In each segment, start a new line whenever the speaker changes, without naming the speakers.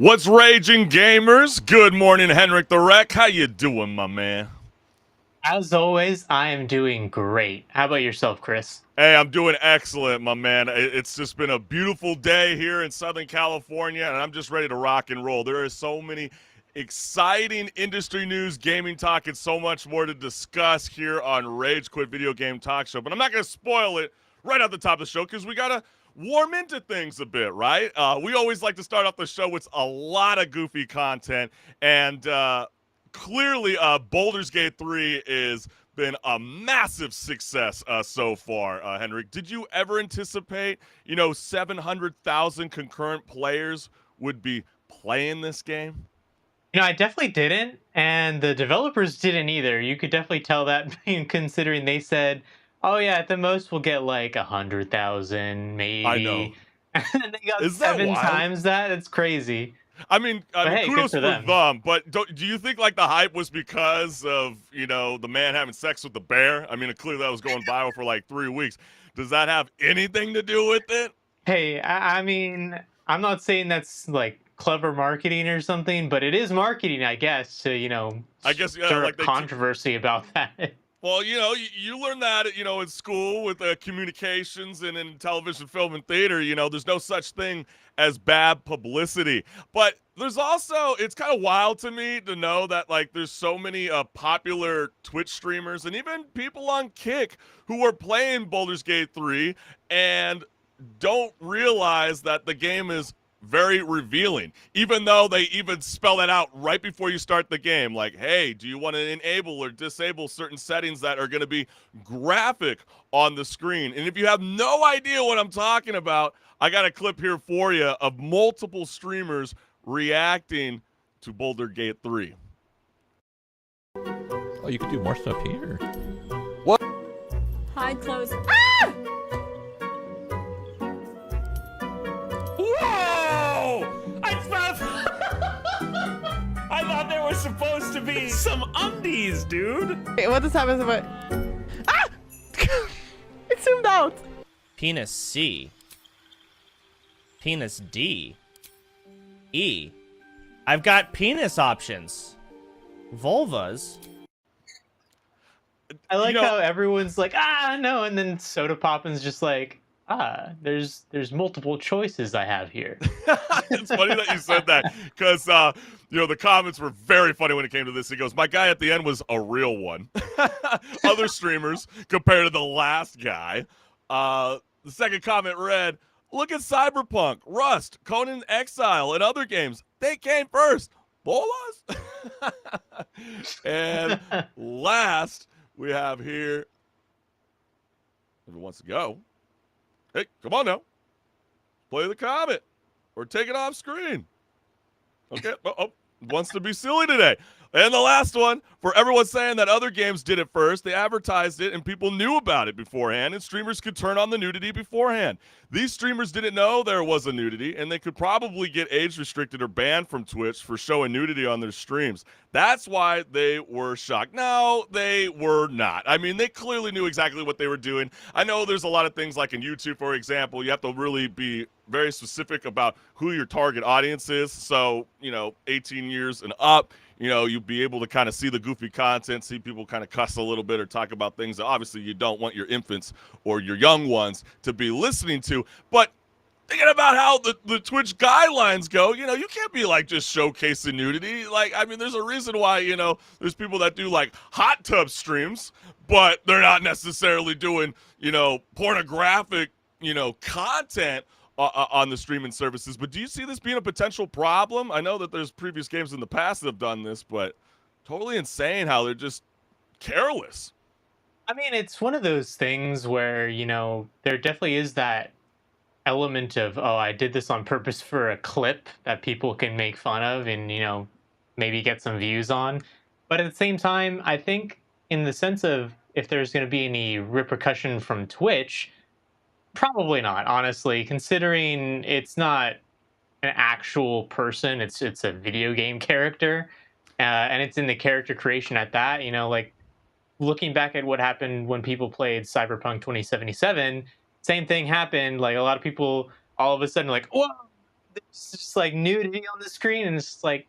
What's raging, gamers? Good morning, HenricK the Wreck. How you doing, my man?
As always, I am doing great. How about yourself, Chris?
Hey, I'm doing excellent, my man. It's just been a beautiful day here in Southern California, and I'm just ready to rock and roll. There are so many exciting industry news, gaming talk, and so much more to discuss here on Rage Quit Video Game Talk Show. But I'm not going to spoil it right at the top of the show because we got to warm into things a bit, right? We always like to start off the show with a lot of goofy content, and clearly Baldur's Gate 3 is been a massive success so far, HenricK. Did you ever anticipate, 700,000 concurrent players would be playing this game?
I definitely didn't, and the developers didn't either. You could definitely tell that considering they said, "Oh yeah, at the most we'll get like 100,000,
I know.
maybe," and they got
Is that
seven
wild?
times that. It's crazy.
I
But
mean,
hey, good
kudos
for
for
them.
them. But do you think like the hype was because of the man having sex with the bear? I mean, clearly that was going viral for like 3 weeks. Does that have anything to do with it?
Hey, I mean, I'm not saying that's like clever marketing or something, but it is marketing, I guess, to
I guess
stir
like
up controversy about that.
well, you learn that, in school with communications and in television, film, and theater. There's no such thing as bad publicity. But there's also, it's kind of wild to me to know that, like, there's so many popular Twitch streamers and even people on Kick who are playing Baldur's Gate 3 and don't realize that the game is very revealing, even though they even spell that out right before you start the game. Like, hey, do you want to enable or disable certain settings that are going to be graphic on the screen? And if you have no idea what I'm talking about, I got a clip here for you of multiple streamers reacting to Boulder Gate 3.
Oh, you could do more stuff here.
What? Hide clothes. Ah!
Whoa! I thought there was supposed to be some undies, dude.
Wait, what just happens if I... Ah! It zoomed out.
Penis C. Penis D. E. I've got penis options. Vulvas.
I like how everyone's like, no, and then Soda Poppin's just like, there's multiple choices I have here.
It's funny that you said that because the comments were very funny when it came to this. He goes, my guy at the end was a real one. Other streamers compared to the last guy. The second comment read, look at Cyberpunk, Rust, Conan Exile, and other games. They came first. Bolas? And last, we have here, if it wants to go, hey, come on now. Play the comment or take it off screen. Okay. Wants to be silly today. And the last one, for everyone saying that other games did it first, they advertised it and people knew about it beforehand, and streamers could turn on the nudity beforehand. These streamers didn't know there was a nudity, and they could probably get age restricted or banned from Twitch for showing nudity on their streams. That's why they were shocked. No, they were not. I mean, they clearly knew exactly what they were doing. I know there's a lot of things like in YouTube, for example, you have to really be very specific about who your target audience is. So, 18 years and up, you'll be able to kind of see the goofy content, see people kind of cuss a little bit or talk about things that obviously you don't want your infants or your young ones to be listening to. But thinking about how the Twitch guidelines go, you can't be like just showcasing nudity. Like, I mean, there's a reason why, there's people that do like hot tub streams, but they're not necessarily doing, pornographic, content on the streaming services. But do you see this being a potential problem? I know that there's previous games in the past that have done this, but totally insane how they're just careless.
I mean, it's one of those things where, there definitely is that element of, oh, I did this on purpose for a clip that people can make fun of and, maybe get some views on. But at the same time, I think in the sense of if there's going to be any repercussion from Twitch, probably not, honestly, considering it's not an actual person, it's a video game character, and it's in the character creation at that. Like looking back at what happened when people played Cyberpunk 2077, same thing happened. Like a lot of people all of a sudden like, whoa, there's just like nudity on the screen, and it's just like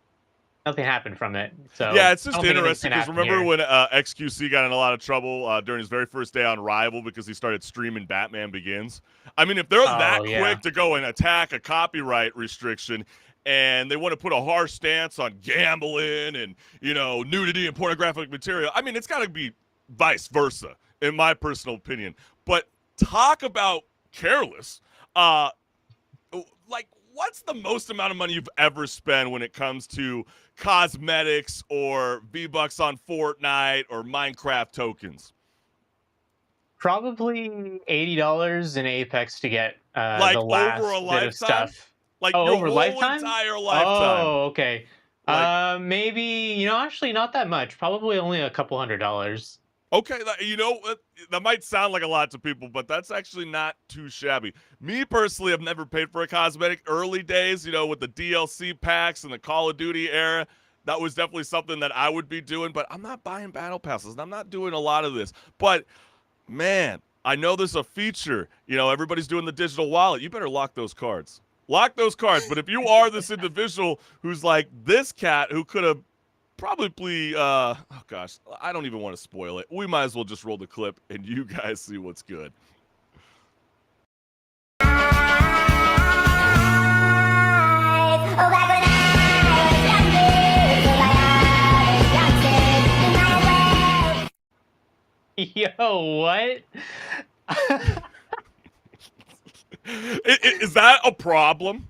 nothing happened from it. So
Yeah, it's
I
just
don't think anything
interesting
can
because
happen
remember
here.
when XQC got in a lot of trouble during his very first day on Rival because he started streaming Batman Begins? I mean, if they're that
Oh, yeah.
quick to go and attack a copyright restriction and they want to put a harsh stance on gambling and, you know, nudity and pornographic material, I mean, it's got to be vice versa, in my personal opinion. But talk about careless. Like, what's the most amount of money you've ever spent when it comes to cosmetics or V-Bucks on Fortnite or Minecraft tokens?
Probably $80 in Apex to get
Like
the last
over a
bit of
lifetime?
stuff.
Like
Oh,
your
over
whole
lifetime?
entire lifetime?
Oh, okay.
Like,
Maybe actually not that much. Probably only a couple $100s.
okay, you know, that might sound like a lot to people, but that's actually not too shabby. Me personally, I've never paid for a cosmetic. Early days, you know, with the DLC packs and the Call of Duty era, that was definitely something that I would be doing, but I'm not buying battle passes, and I'm not doing a lot of this. But, man, I know there's a feature. You know, everybody's doing the digital wallet. You better lock those cards. Lock those cards. But if you are this individual who's like this cat who could have probably oh gosh, I don't even want to spoil it. We might as well just roll the clip and you guys see what's good.
Yo, what?
Is that a problem?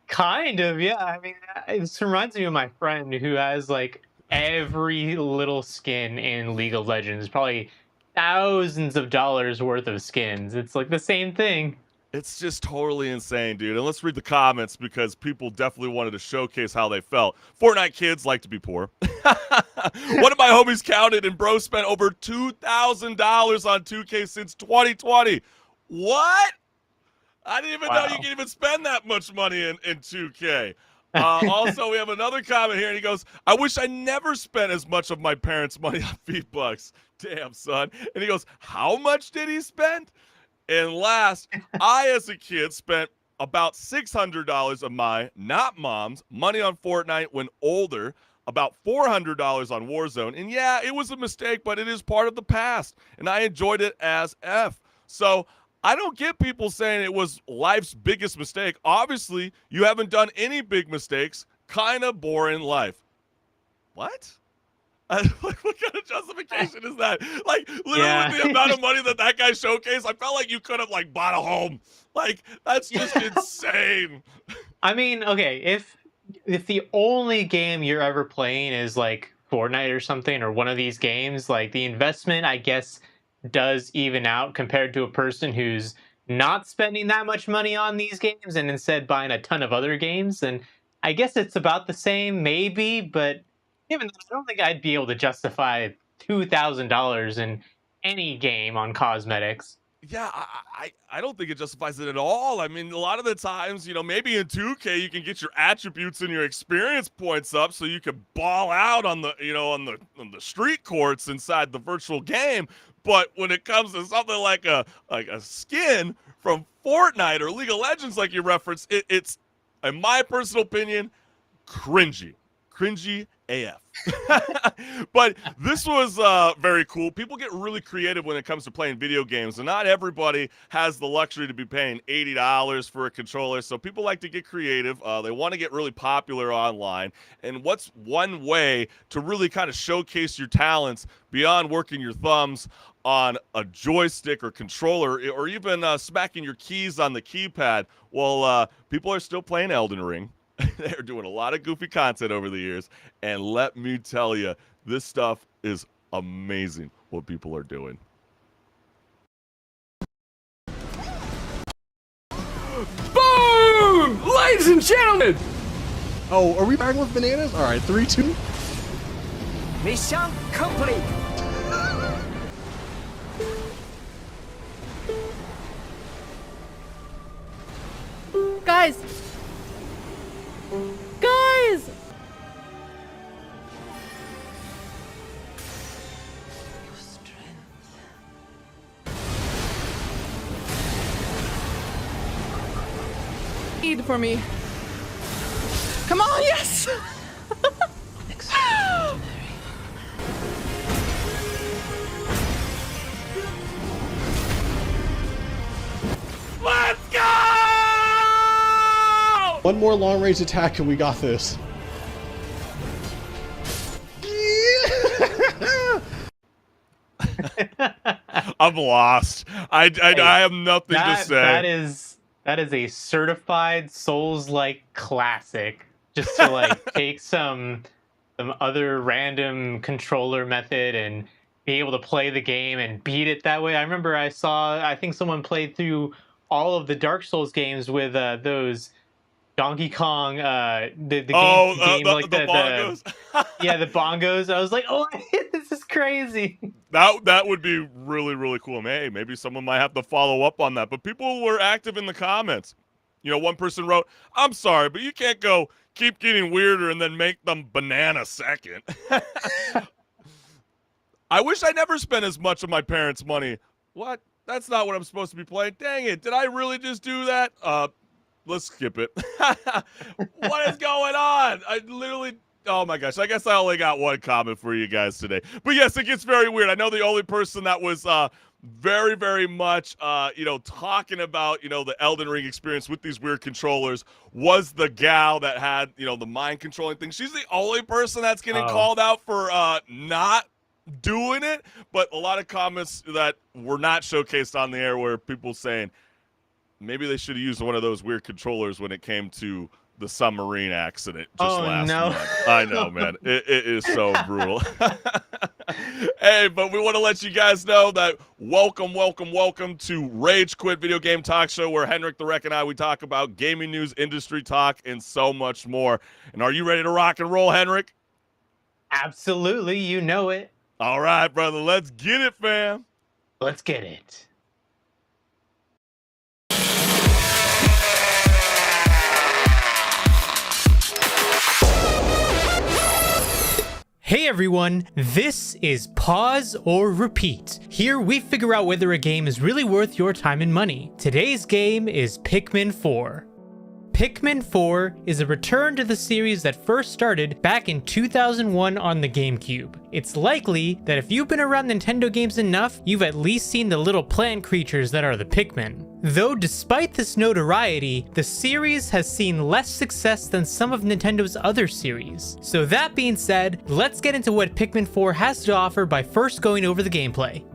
Kind of, yeah. I mean, it reminds me of my friend who has like every little skin in League of Legends, probably thousands of dollars worth of skins. It's like the same thing.
It's just totally insane, dude. And let's read the comments because people definitely wanted to showcase how they felt. Fortnite kids like to be poor. One of my homies counted and bro spent over $2,000 on 2K since 2020. What? I didn't even know you can even spend that much money in 2K. Also, we have another comment here, and he goes, I wish I never spent as much of my parents' money on V-Bucks. Damn, son. And he goes, how much did he spend? And last, I, as a kid, spent about $600 of my, not mom's, money on Fortnite when older, about $400 on Warzone. And yeah, it was a mistake, but it is part of the past, and I enjoyed it as F. So I don't get people saying it was life's biggest mistake. Obviously, you haven't done any big mistakes. Kind of boring life. What? Like, what kind of justification is that? Like, literally,
Yeah.
with the amount of money that guy showcased, I felt like you could have like bought a home. Like, that's just insane.
I mean, okay, if the only game you're ever playing is like Fortnite or something, or one of these games, like the investment, I guess, does even out compared to a person who's not spending that much money on these games and instead buying a ton of other games. And I guess it's about the same, maybe, but even I don't think I'd be able to justify $2,000 in any game on cosmetics.
Yeah, I don't think it justifies it at all. I mean, a lot of the times, you know, maybe in 2K you can get your attributes and your experience points up so you can ball out on the, you know, on the street courts inside the virtual game. But when it comes to something like a skin from Fortnite or League of Legends, like you referenced, it's, in my personal opinion, cringy AF. But this was very cool. People get really creative when it comes to playing video games, and not everybody has the luxury to be paying $80 for a controller, so people like to get creative. They want to get really popular online, and what's one way to really kind of showcase your talents beyond working your thumbs on a joystick or controller, or even smacking your keys on the keypad? Well, people are still playing Elden Ring. They're doing a lot of goofy content over the years, and let me tell you, this stuff is amazing what people are doing.
Boom! Ladies and gentlemen!
Oh, are we back with bananas? All right, 3, 2.
Mission complete.
Guys! Guys! Eat for me.
Come on, yes!
Let's go!
One more long range attack and we got this.
I'm lost. I have nothing to say.
That is a certified Souls-like classic. Just to like take some other random controller method and be able to play the game and beat it that way. I remember I think someone played through all of the Dark Souls games with those Donkey Kong the
bongos.
Yeah, the bongos. I was like, oh, this is crazy.
That would be really, really cool. Hey, maybe someone might have to follow up on that. But people were active in the comments. You know, one person wrote, "I'm sorry, but you can't keep getting weirder and then make them banana second." I wish I never spent as much of my parents' money. What? That's not what I'm supposed to be playing. Dang it. Did I really just do that? Let's skip it. What is going on? I literally... Oh my gosh, I guess I only got one comment for you guys today. But yes, it gets very weird. I know the only person that was very, very much, talking about, the Elden Ring experience with these weird controllers was the gal that had, the mind controlling thing. She's the only person that's getting called out for not doing it. But a lot of comments that were not showcased on the air were people saying maybe they should have used one of those weird controllers when it came to the submarine accident just last month. I know, man. It is so brutal. Hey, but we want to let you guys know that welcome to Rage Quit Video Game Talk Show, where HenricK, the Wreck, and I, we talk about gaming news, industry talk, and so much more. And are you ready to rock and roll, HenricK?
Absolutely, you know it.
All right, brother. Let's get it, fam.
Let's get it. Hey everyone, this is Pause or Repeat. Here we figure out whether a game is really worth your time and money. Today's game is Pikmin 4. Pikmin 4 is a return to the series that first started back in 2001 on the GameCube. It's likely that if you've been around Nintendo games enough, you've at least seen the little plant creatures that are the Pikmin. Though despite this notoriety, the series has seen less success than some of Nintendo's other series. So that being said, let's get into what Pikmin 4 has to offer by first going over the gameplay.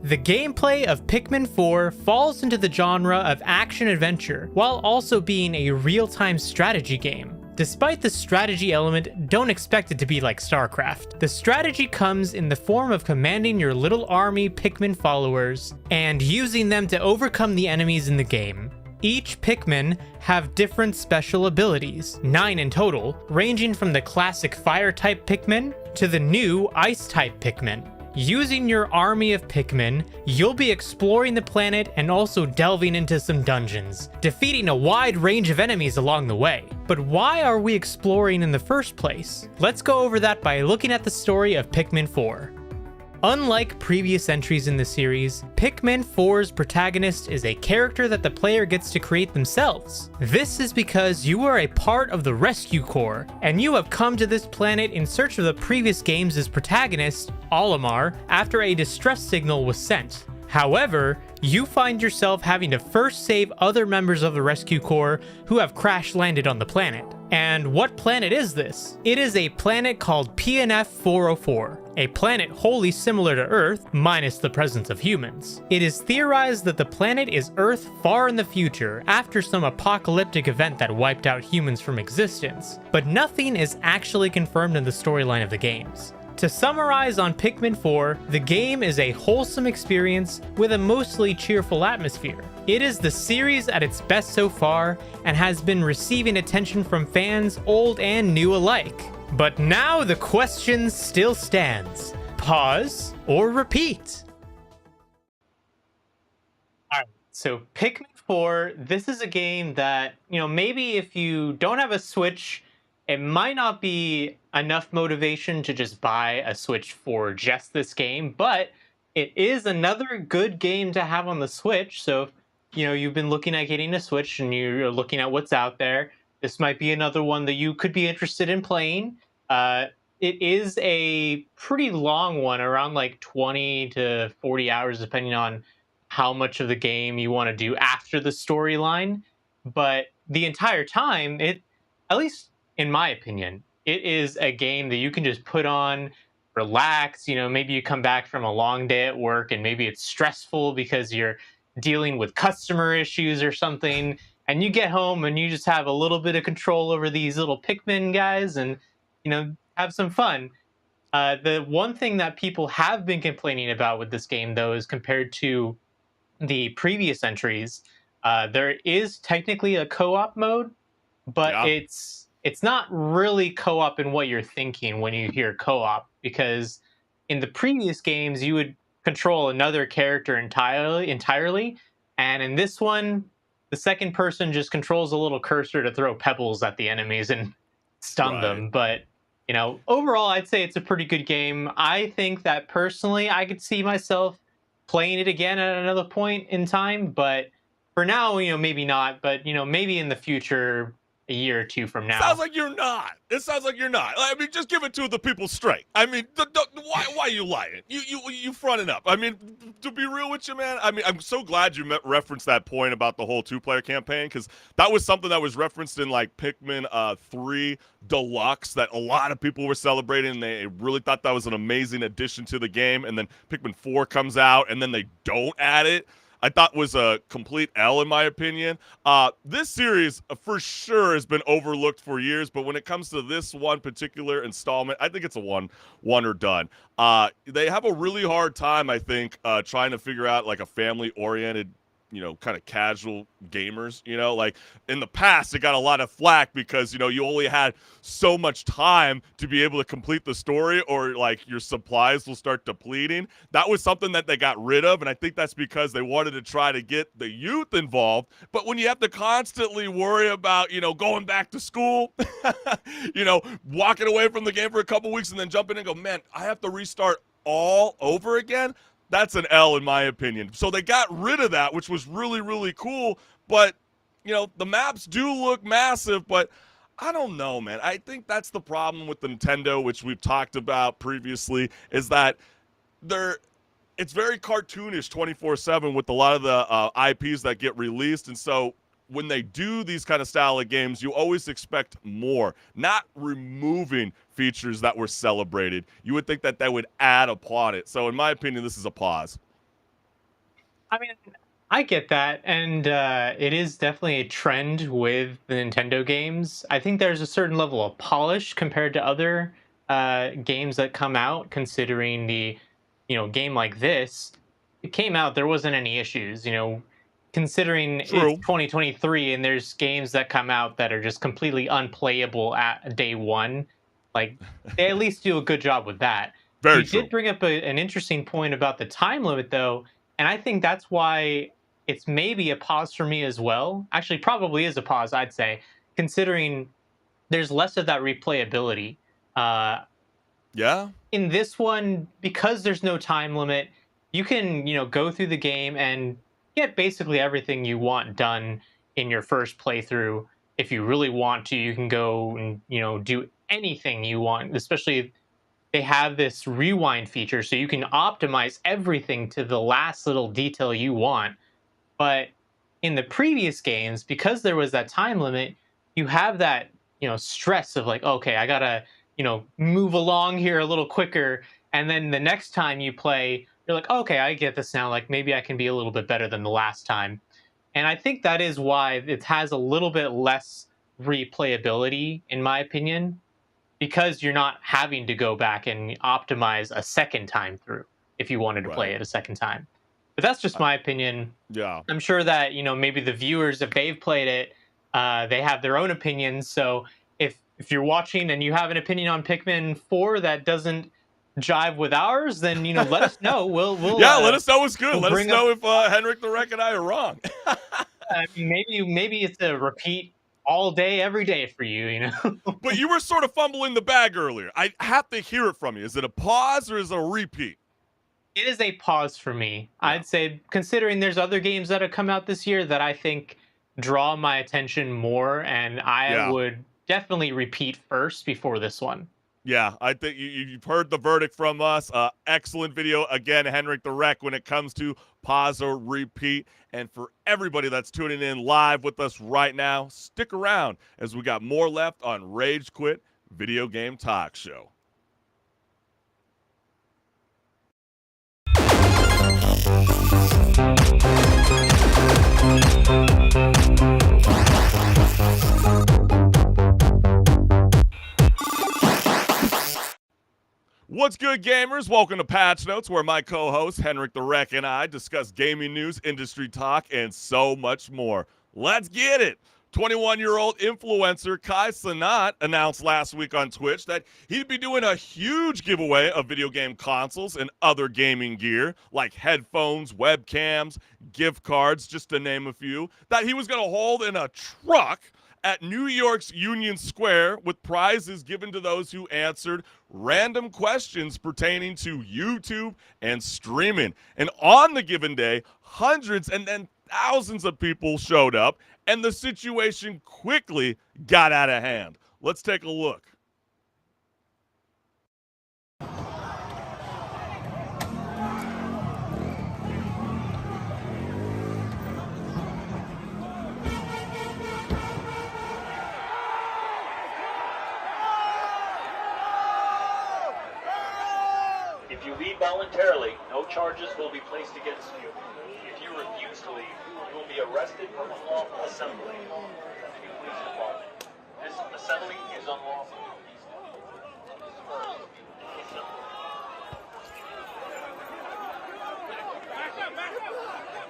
The gameplay of Pikmin 4 falls into the genre of action-adventure, while also being a real-time strategy game. Despite the strategy element, don't expect it to be like StarCraft. The strategy comes in the form of commanding your little army Pikmin followers, and using them to overcome the enemies in the game. Each Pikmin have different special abilities, 9 in total, ranging from the classic Fire-type Pikmin to the new Ice-type Pikmin. Using your army of Pikmin, you'll be exploring the planet and also delving into some dungeons, defeating a wide range of enemies along the way. But why are we exploring in the first place? Let's go over that by looking at the story of Pikmin 4. Unlike previous entries in the series, Pikmin 4's protagonist is a character that the player gets to create themselves. This is because you are a part of the Rescue Corps, and you have come to this planet in search of the previous game's protagonist, Olimar, after a distress signal was sent. However, you find yourself having to first save other members of the Rescue Corps who have crash-landed on the planet. And what planet is this? It is a planet called PNF 404, a planet wholly similar to Earth, minus the presence of humans. It is theorized that the planet is Earth far in the future, after some apocalyptic event that wiped out humans from existence, but nothing is actually confirmed in the storyline of the games. To summarize on Pikmin 4, the game is a wholesome experience with a mostly cheerful atmosphere. It is the series at its best so far, and has been receiving attention from fans old and new alike. But now the question still stands. Pause or repeat? Alright, so Pikmin 4, this is a game that, maybe if you don't have a Switch, it might not be enough motivation to just buy a Switch for just this game, but it is another good game to have on the Switch. So, if, you've been looking at getting a Switch and you're looking at what's out there, this might be another one that you could be interested in playing. It is a pretty long one, around like 20 to 40 hours, depending on how much of the game you want to do after the storyline. But the entire time, at least in my opinion, it is a game that you can just put on, relax. Maybe you come back from a long day at work and maybe it's stressful because you're dealing with customer issues or something, and you get home and you just have a little bit of control over these little Pikmin guys and have some fun. The one thing that people have been complaining about with this game, though, is compared to the previous entries, there is technically a co-op mode, but
Yeah.
it's not really co-op in what you're thinking when you hear co-op, because in the previous games you would control another character entirely, and in this one the second person just controls a little cursor to throw pebbles at the enemies and stun
Right.
them. But overall, I'd say it's a pretty good game. I think that personally I could see myself playing it again at another point in time, but for now, maybe not, but maybe in the future, a year or two from now.
Sounds like you're not. It sounds like you're not. I mean, just give it to the people straight. I mean, why are you lying? You fronting up. I mean, to be real with you, man. I mean, I'm so glad you referenced that point about the whole 2-player campaign, because that was something that was referenced in like Pikmin 3 Deluxe that a lot of people were celebrating. And they really thought that was an amazing addition to the game. And then Pikmin 4 comes out, and then they don't add it. I thought was a complete L in my opinion. This series for sure has been overlooked for years, but when it comes to this one particular installment, I think it's a one or done. They have a really hard time, I think, trying to figure out like a family-oriented, kind of casual gamers. Like in the past, it got a lot of flack because, you only had so much time to be able to complete the story, or like your supplies will start depleting. That was something that they got rid of, and I think that's because they wanted to try to get the youth involved. But when you have to constantly worry about, going back to school, walking away from the game for a couple weeks and then jumping in and go, man, I have to restart all over again. That's an L in my opinion. So they got rid of that, which was really, really cool. But, the maps do look massive, but I don't know, man. I think that's the problem with the Nintendo, which we've talked about previously, is that it's very cartoonish 24/7 with a lot of the IPs that get released. And so when they do these kind of style of games, you always expect more, not removing features that were celebrated. You would think that they would add upon it. So in my opinion, this is a pause.
I mean, I get that, and it is definitely a trend with the Nintendo games. I think there's a certain level of polish compared to other games that come out, considering the game like this, it came out, there wasn't any issues, considering
True.
It's 2023 and there's games that come out that are just completely unplayable at day one. Like, they at least do a good job with that.
Very
You
true.
did bring up an interesting point about the time limit, though, and I think that's why it's maybe a pause for me as well. Actually, probably is a pause, I'd say, considering there's less of that replayability.
Yeah.
In this one, because there's no time limit, you can, go through the game and get basically everything you want done in your first playthrough. If you really want to, you can go and, do anything you want. Especially, they have this rewind feature, so you can optimize everything to the last little detail you want. But in the previous games, because there was that time limit, you have that, stress of like, okay, I gotta, move along here a little quicker. And then the next time you play, you're like, okay, I get this now. Like, maybe I can be a little bit better than the last time. And I think that is why it has a little bit less replayability, in my opinion, because you're not having to go back and optimize a second time through if you wanted to play it a second time. But that's just my opinion.
Yeah.
I'm sure that, maybe the viewers, if they've played it, they have their own opinions. So if you're watching and you have an opinion on Pikmin 4 that doesn't jive with ours, then let us know. We'll
let us know what's good.
we'll
Let us
bring
know if HenricK and I are wrong.
maybe it's a repeat all day, every day for you.
But you were sort of fumbling the bag earlier. I have to hear it from you. Is it a pause or is it a repeat?
It is a pause for me.
Yeah.
I'd say, considering there's other games that have come out this year that I think draw my attention more, and I
Yeah.
would definitely repeat first before this one.
Yeah, I think you've heard the verdict from us. Excellent video. Again, HenricK when it comes to pause or repeat. And for everybody that's tuning in live with us right now, stick around as we got more left on Rage Quit Video Game Talk Show. What's good, gamers? Welcome to Patch Notes, where my co-host HenricK and I discuss gaming news, industry talk, and so much more. Let's get it! 21-year-old influencer Cenat announced last week on Twitch that he'd be doing a huge giveaway of video game consoles and other gaming gear, like headphones, webcams, gift cards, just to name a few, that he was going to hold in a truck at New York's Union Square, with prizes given to those who answered random questions pertaining to YouTube and streaming. And on the given day, hundreds and then thousands of people showed up, and the situation quickly got out of hand. Let's take a look.
If you leave voluntarily, no charges will be placed against you. If you refuse to leave, you will be arrested for unlawful assembly. Police Department. This assembly is unlawful.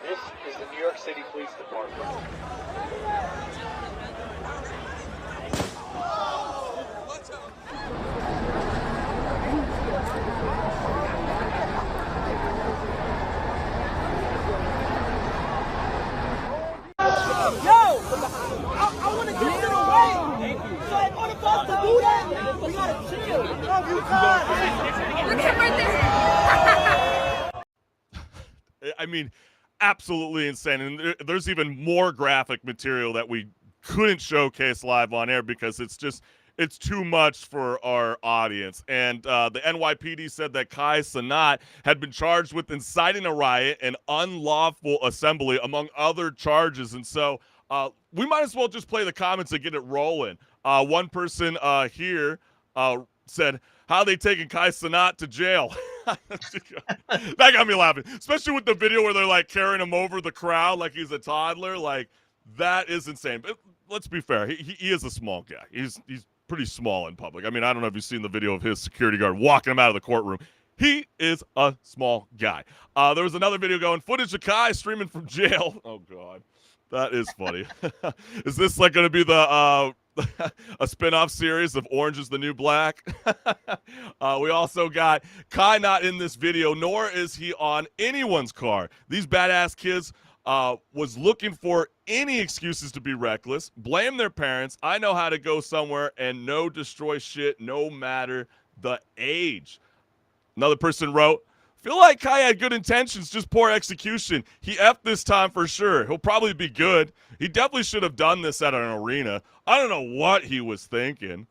This is the New York City Police Department.
I mean, absolutely insane. And there's even more graphic material that we couldn't showcase live on air because it's too much for our audience. And the NYPD said that Cenat had been charged with inciting a riot and unlawful assembly, among other charges. And so we might as well just play the comments and get it rolling. One person here said, "How they taking Cenat to jail?" That got me laughing, especially with the video where they're like carrying him over the crowd like he's a toddler. Like, that is insane. But let's be fair, he is a small guy. He's pretty small in public. I mean, I don't know if you've seen the video of his security guard walking him out of the courtroom. He is a small guy. There was another video going, footage of Kai streaming from jail. Oh, God. That is funny. Is this like going to be the a spin-off series of Orange is the New Black? We also got Kai not in this video, nor is he on anyone's car. These badass kids was looking for any excuses to be reckless, blame their parents. I know how to go somewhere and no destroy shit no matter the age. Another person wrote, feel like Kai had good intentions, just poor execution. He effed this time for sure. He'll probably be good. He definitely should have done this at an arena. I don't know what he was thinking.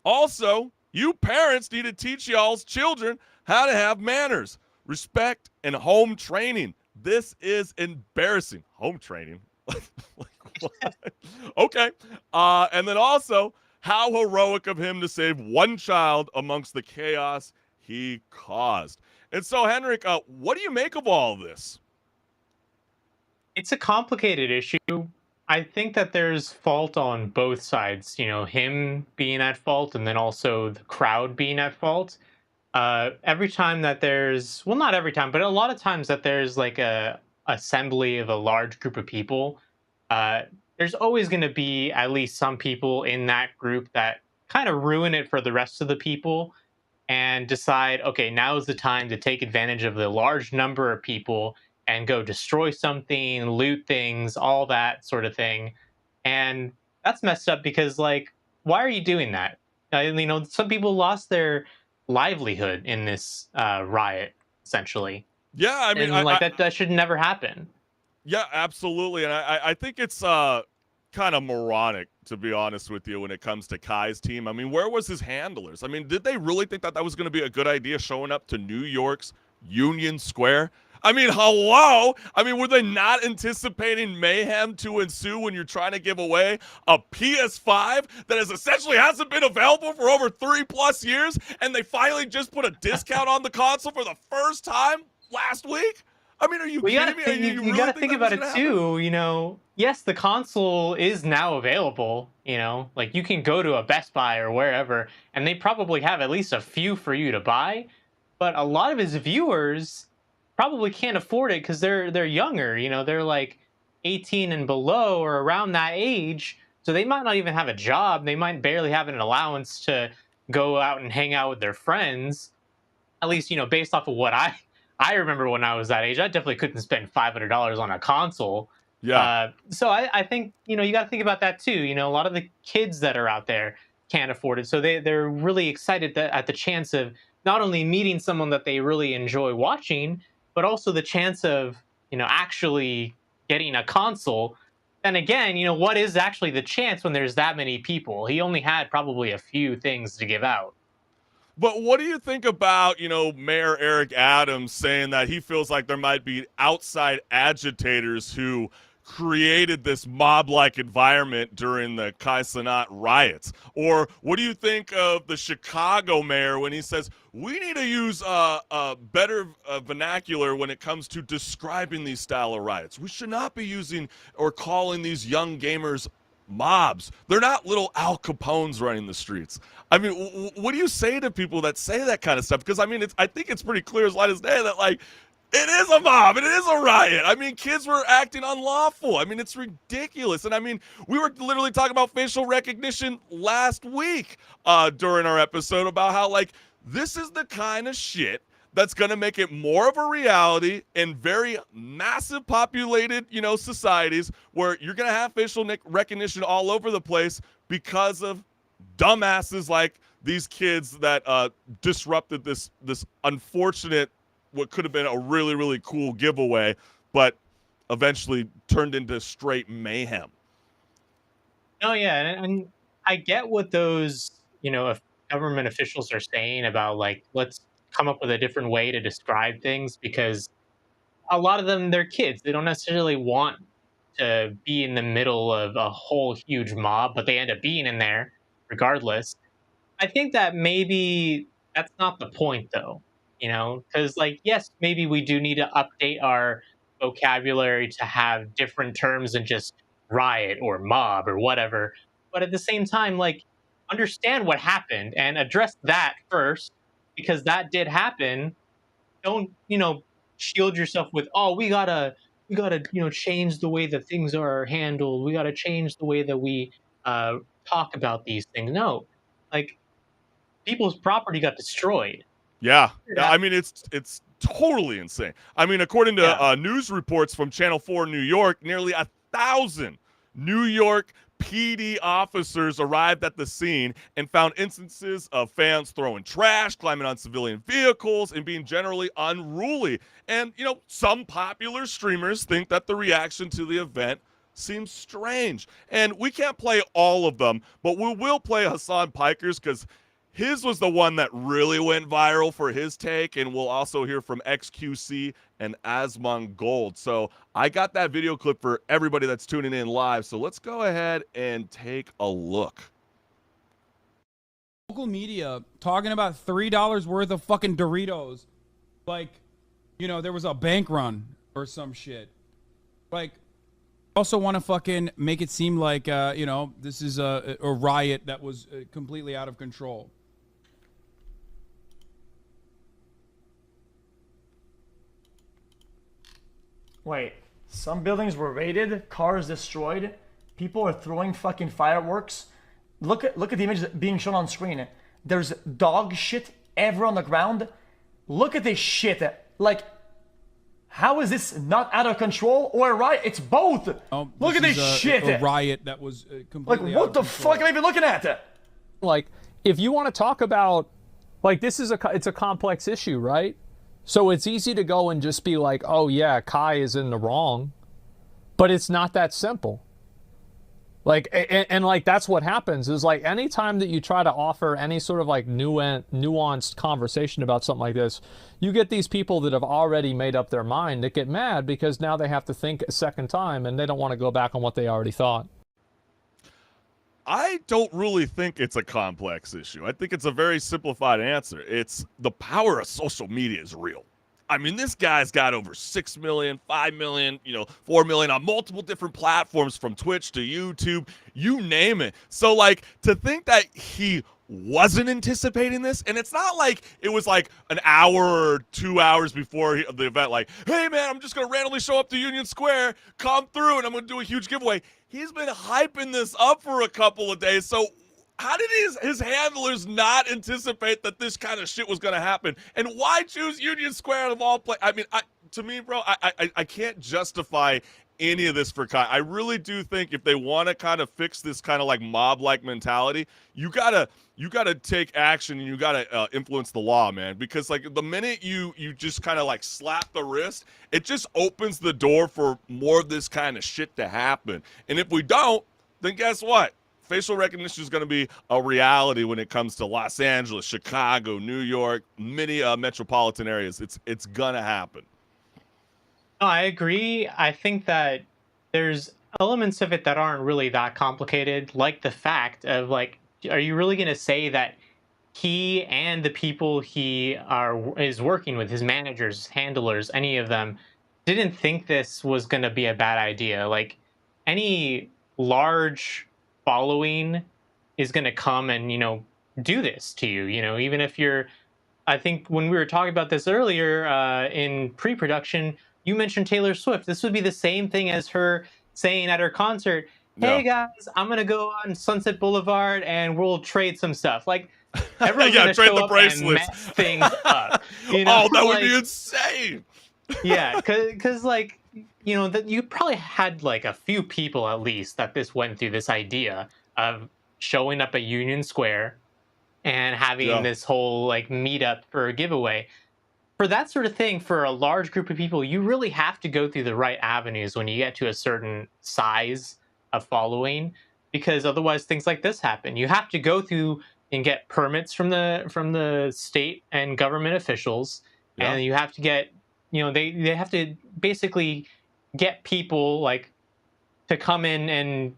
Also, you parents need to teach y'all's children how to have manners, respect, and home training. This is embarrassing. Home training? Like what? Okay. And then also, how heroic of him to save one child amongst the chaos he caused. And so, HenricK, what do you make of all of this?
It's a complicated issue. I think that there's fault on both sides, you know, him being at fault and then also the crowd being at fault. Every time that there's, well, not every time, but a lot of times that there's like a assembly of a large group of people, there's always going to be at least some people in that group that kind of ruin it for the rest of the people and decide, okay, now is the time to take advantage of the large number of people and go destroy something, loot things, all that sort of thing. And that's messed up because, like, why are you doing that? You know, some people lost their livelihood in this riot, essentially.
Yeah, I mean,
and, that should never happen.
Yeah, absolutely. And I think it's kind of moronic, to be honest with you, when it comes to Kai's team. I mean, where was his handlers? I mean, did they really think that that was going to be a good idea showing up to New York's Union Square? I mean, hello? I mean, were they not anticipating mayhem to ensue when you're trying to give away a PS5 that essentially hasn't been available for over 3+ years, and they finally just put a discount on the console for the first time last week? I mean, are you kidding me?
You
really
gotta
think
think
that
about
was
it
gonna
too. You know, yes, the console is now available. You know, like you can go to a Best Buy or wherever, and they probably have at least a few for you to buy. But a lot of his viewers probably can't afford it because they're younger. You know, they're like 18 and below or around that age, so they might not even have a job. They might barely have an allowance to go out and hang out with their friends. At least, you know, based off of what I remember when I was that age, I definitely couldn't spend $500 on a console.
Yeah.
So I think, you know, you got to think about that too. You know, a lot of the kids that are out there can't afford it, so they're really excited at the chance of not only meeting someone that they really enjoy watching, but also the chance of, you know, actually getting a console. And again, you know, what is actually the chance when there's that many people? He only had probably a few things to give out.
But what do you think about, you know, Mayor Eric Adams saying that he feels like there might be outside agitators who created this mob-like environment during the Cenat riots? Or what do you think of the Chicago mayor when he says we need to use a better vernacular when it comes to describing these style of riots? We should not be using or calling these young gamers mobs. They're not little Al Capones running the streets. I mean, what do you say to people that say that kind of stuff? Because I mean, I think it's pretty clear as light as day that like it is a mob and it is a riot. I mean, kids were acting unlawful. I mean, it's ridiculous. And I mean, we were literally talking about facial recognition last week during our episode about how like this is the kind of shit that's going to make it more of a reality in very massive populated, you know, societies where you're going to have facial recognition all over the place because of dumbasses like these kids that disrupted this unfortunate, what could have been a really, really cool giveaway, but eventually turned into straight mayhem.
Oh yeah, and I get what those, you know, government officials are saying about like, let's come up with a different way to describe things, because a lot of them, they're kids. They don't necessarily want to be in the middle of a whole huge mob, but they end up being in there regardless. I think that maybe that's not the point though, you know, because like, yes, maybe we do need to update our vocabulary to have different terms than just riot or mob or whatever. But at the same time, like, understand what happened and address that first, because that did happen. Don't, you know, shield yourself with, oh, we gotta, you know, change the way that things are handled. We gotta change the way that we talk about these things. No, like, people's property got destroyed.
Yeah, I mean, it's totally insane. I mean, according to news reports from Channel 4 New York, nearly 1,000 New York PD officers arrived at the scene and found instances of fans throwing trash, climbing on civilian vehicles, and being generally unruly. And, you know, some popular streamers think that the reaction to the event seems strange. And we can't play all of them, but we will play Hassan Piker's because his was the one that really went viral for his take, and we'll also hear from XQC and Asmon Gold. So I got that video clip for everybody that's tuning in live, so let's go ahead and take a look.
Local media talking about $3 worth of fucking Doritos. Like, you know, there was a bank run or some shit. Like, also want to fucking make it seem like, you know, this is a riot that was completely out of control.
Wait, some buildings were raided, cars destroyed, people are throwing fucking fireworks. Look at the images being shown on screen. There's dog shit everywhere on the ground. Look at this shit. Like, how is this not out of control or a riot? It's both. Look at this shit.
A riot that was completely
like, what the fuck am I even looking at?
Like, if you want to talk about, like, this is it's a complex issue, right? So it's easy to go and just be like, oh yeah, Kai is in the wrong. But it's not that simple. Like, and like, that's what happens is, like, anytime that you try to offer any sort of like nuanced conversation about something like this, you get these people that have already made up their mind that get mad because now they have to think a second time and they don't want to go back on what they already thought.
I don't really think it's a complex issue. I think it's a very simplified answer. It's the power of social media is real. I mean, this guy's got over 6 million, 5 million, 4 million on multiple different platforms, from Twitch to YouTube, you name it. So, like, to think that he wasn't anticipating this, and it's not like it was like an hour or 2 hours before the event, like, hey, man, I'm just going to randomly show up to Union Square, come through, and I'm going to do a huge giveaway. He's been hyping this up for a couple of days, so how did his handlers not anticipate that this kind of shit was going to happen? And why choose Union Square out of all places? I mean, to me, bro, I can't justify any of this for Kai. I really do think if they want to kind of fix this kind of like mob-like mentality, you gotta take action and you gotta influence the law, man. Because like the minute you just kind of like slap the wrist, it just opens the door for more of this kind of shit to happen. And if we don't, then guess what? Facial recognition is going to be a reality when it comes to Los Angeles, Chicago, New York, many metropolitan areas. It's going to happen.
No, I agree. I think that there's elements of it that aren't really that complicated, like the fact of, like, are you really going to say that he and the people he is working with, his managers, his handlers, any of them, didn't think this was going to be a bad idea? Like, any large following is going to come and do this to you, even if you're, I think when we were talking about this earlier in pre-production, you mentioned Taylor Swift. This would be the same thing as her saying at her concert, hey guys, I'm gonna go on Sunset Boulevard and we'll trade some stuff. Like, everyone's gonna
trade
show
the
up
bracelets
and mess things up.
Oh, that would be insane.
Yeah, because like, that you probably had like a few people at least that this went through, this idea of showing up at Union Square and having this whole like meetup for a giveaway. For that sort of thing, for a large group of people, you really have to go through the right avenues when you get to a certain size of following, because otherwise things like this happen. You have to go through and get permits from the state and government officials, and you have to get, they have to basically get people like to come in and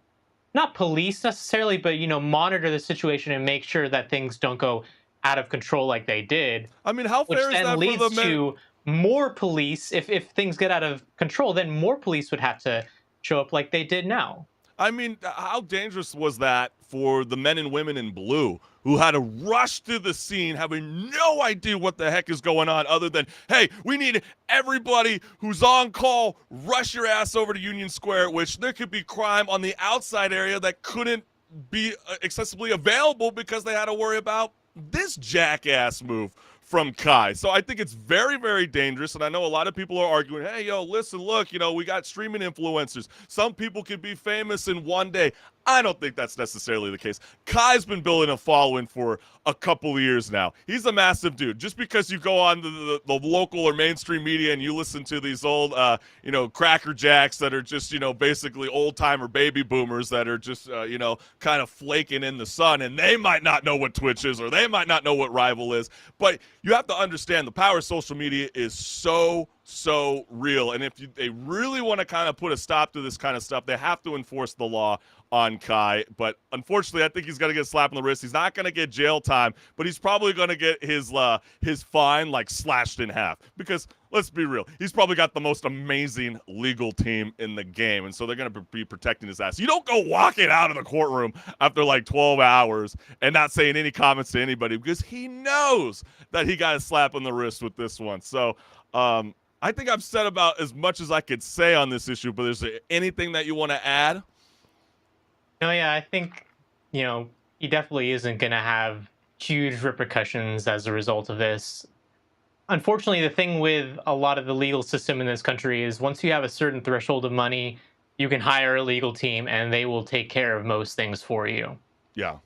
not police necessarily, but monitor the situation and make sure that things don't go out of control like they did.
I mean, how fair is that for the
Which then leads to more police. If things get out of control, then more police would have to show up like they did now.
I mean, how dangerous was that for the men and women in blue who had to rush to the scene having no idea what the heck is going on, other than, hey, we need everybody who's on call, rush your ass over to Union Square, which there could be crime on the outside area that couldn't be accessibly available because they had to worry about this jackass move from Kai. So I think it's very, very dangerous. And I know a lot of people are arguing, hey, yo, listen, look, we got streaming influencers. Some people can be famous in one day. I don't think that's necessarily the case. Kai's been building a following for a couple of years now. He's a massive dude. Just because you go on the local or mainstream media and you listen to these old, Cracker Jacks that are just, basically old-timer baby boomers that are just, kind of flaking in the sun, and they might not know what Twitch is or they might not know what Rival is. But you have to understand the power of social media is so real. And if they really want to kind of put a stop to this kind of stuff, they have to enforce the law on Kai. But unfortunately, I think he's going to get a slap on the wrist. He's not going to get jail time, but he's probably going to get his fine like slashed in half, because let's be real, he's probably got the most amazing legal team in the game, and so they're going to be protecting his ass. You don't go walking out of the courtroom after like 12 hours and not saying any comments to anybody, because he knows that he got a slap on the wrist with this one. So I think I've said about as much as I could say on this issue, but is there anything that you want to add?
No, yeah, I think, he definitely isn't going to have huge repercussions as a result of this. Unfortunately, the thing with a lot of the legal system in this country is once you have a certain threshold of money, you can hire a legal team and they will take care of most things for you.
Yeah.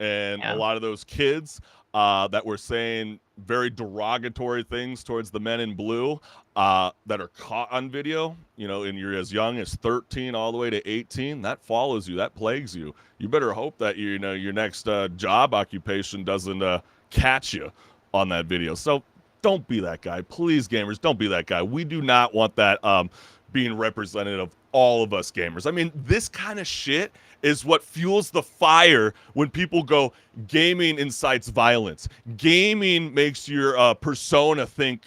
And a lot of those kids that were saying very derogatory things towards the men in blue that are caught on video, and you're as young as 13 all the way to 18, that follows you, that plagues you. You better hope that your next job occupation doesn't catch you on that video. So don't be that guy. Please, gamers, don't be that guy. We do not want that being representative of all of us gamers. I mean, this kind of shit is what fuels the fire when people go, gaming incites violence. Gaming makes your persona think,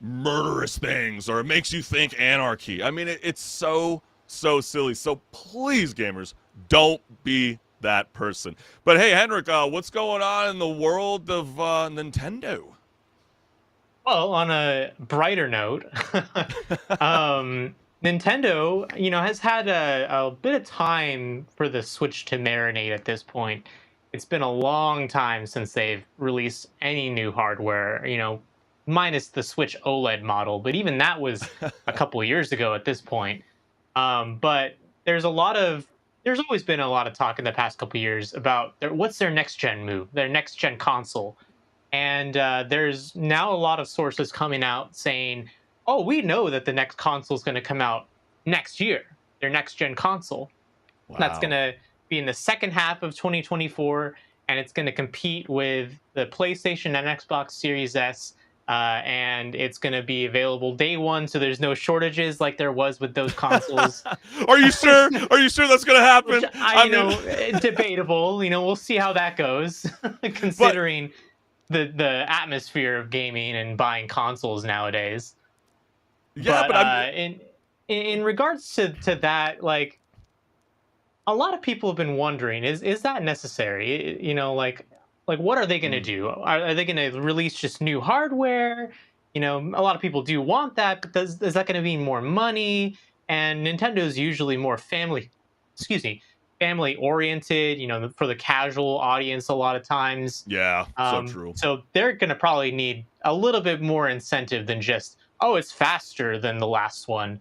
murderous things, or it makes you think anarchy. I mean, it's so silly. So please, gamers, don't be that person. But hey, HenricK, what's going on in the world of Nintendo?
Well, on a brighter note, Nintendo, has had a bit of time for the Switch to marinate at this point. It's been a long time since they've released any new hardware, minus the Switch OLED model, but even that was a couple years ago at this point. But there's always been a lot of talk in the past couple years about what's their next gen move, their next gen console. And there's now a lot of sources coming out saying, oh, we know that the next console is going to come out next year, their next gen console. Wow. That's going to be in the second half of 2024, and it's going to compete with the PlayStation and Xbox Series S, and it's going to be available day one, so there's no shortages like there was with those consoles.
Are you sure? Are you sure that's going to happen?
Which I know, debatable. We'll see how that goes, considering the atmosphere of gaming and buying consoles nowadays.
Yeah, but
in regards to that, like, a lot of people have been wondering, is that necessary? Like what are they going to do? Are they going to release just new hardware? A lot of people do want that, but is that going to mean more money? And Nintendo's usually more family oriented, for the casual audience a lot of times.
Yeah, so true.
So they're going to probably need a little bit more incentive than just, oh, it's faster than the last one.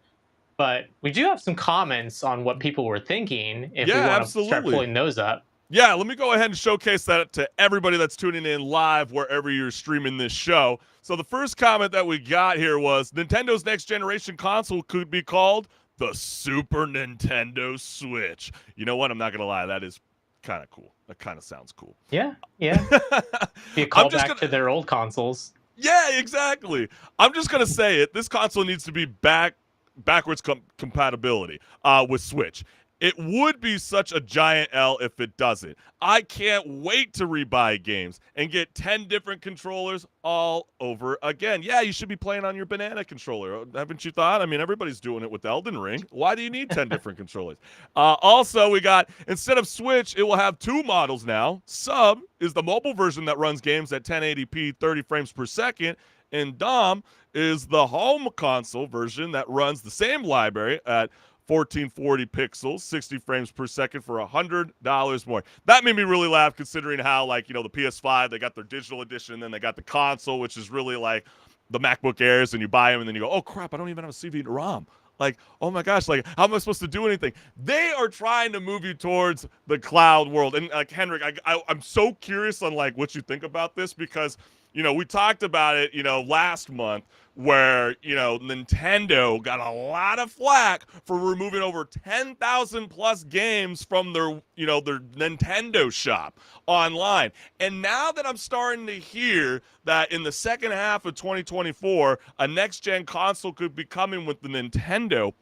But we do have some comments on what people were thinking if we want to start pulling those up.
Yeah, let me go ahead and showcase that to everybody that's tuning in live wherever you're streaming this show. So the first comment that we got here was, Nintendo's next generation console could be called the Super Nintendo Switch. You know what? I'm not going to lie. That is kind of cool. That kind of sounds cool.
Yeah. Be a callback to their old consoles.
Yeah, exactly. I'm just going to say it. This console needs to be backwards compatibility with Switch. It would be such a giant L if it doesn't. I can't wait to rebuy games and get 10 different controllers all over again. Yeah, you should be playing on your banana controller. Haven't you thought? I mean, everybody's doing it with Elden Ring. Why do you need 10 different controllers? Also, we got, instead of Switch, it will have two models now. Sub is the mobile version that runs games at 1080p, 30 frames per second. And Dom is the home console version that runs the same library at 1440 pixels, 60 frames per second for $100 more. That made me really laugh, considering how, the PS5, they got their digital edition, and then they got the console, which is really like the MacBook Airs, and you buy them, and then you go, oh, crap, I don't even have a CD-ROM. Like, oh my gosh, how am I supposed to do anything? They are trying to move you towards the cloud world. And, HenricK, I'm so curious on, what you think about this, because, we talked about it, last month, where, Nintendo got a lot of flack for removing over 10,000 plus games from their, their Nintendo shop online. And now that I'm starting to hear that in the second half of 2024, a next-gen console could be coming with the Nintendo,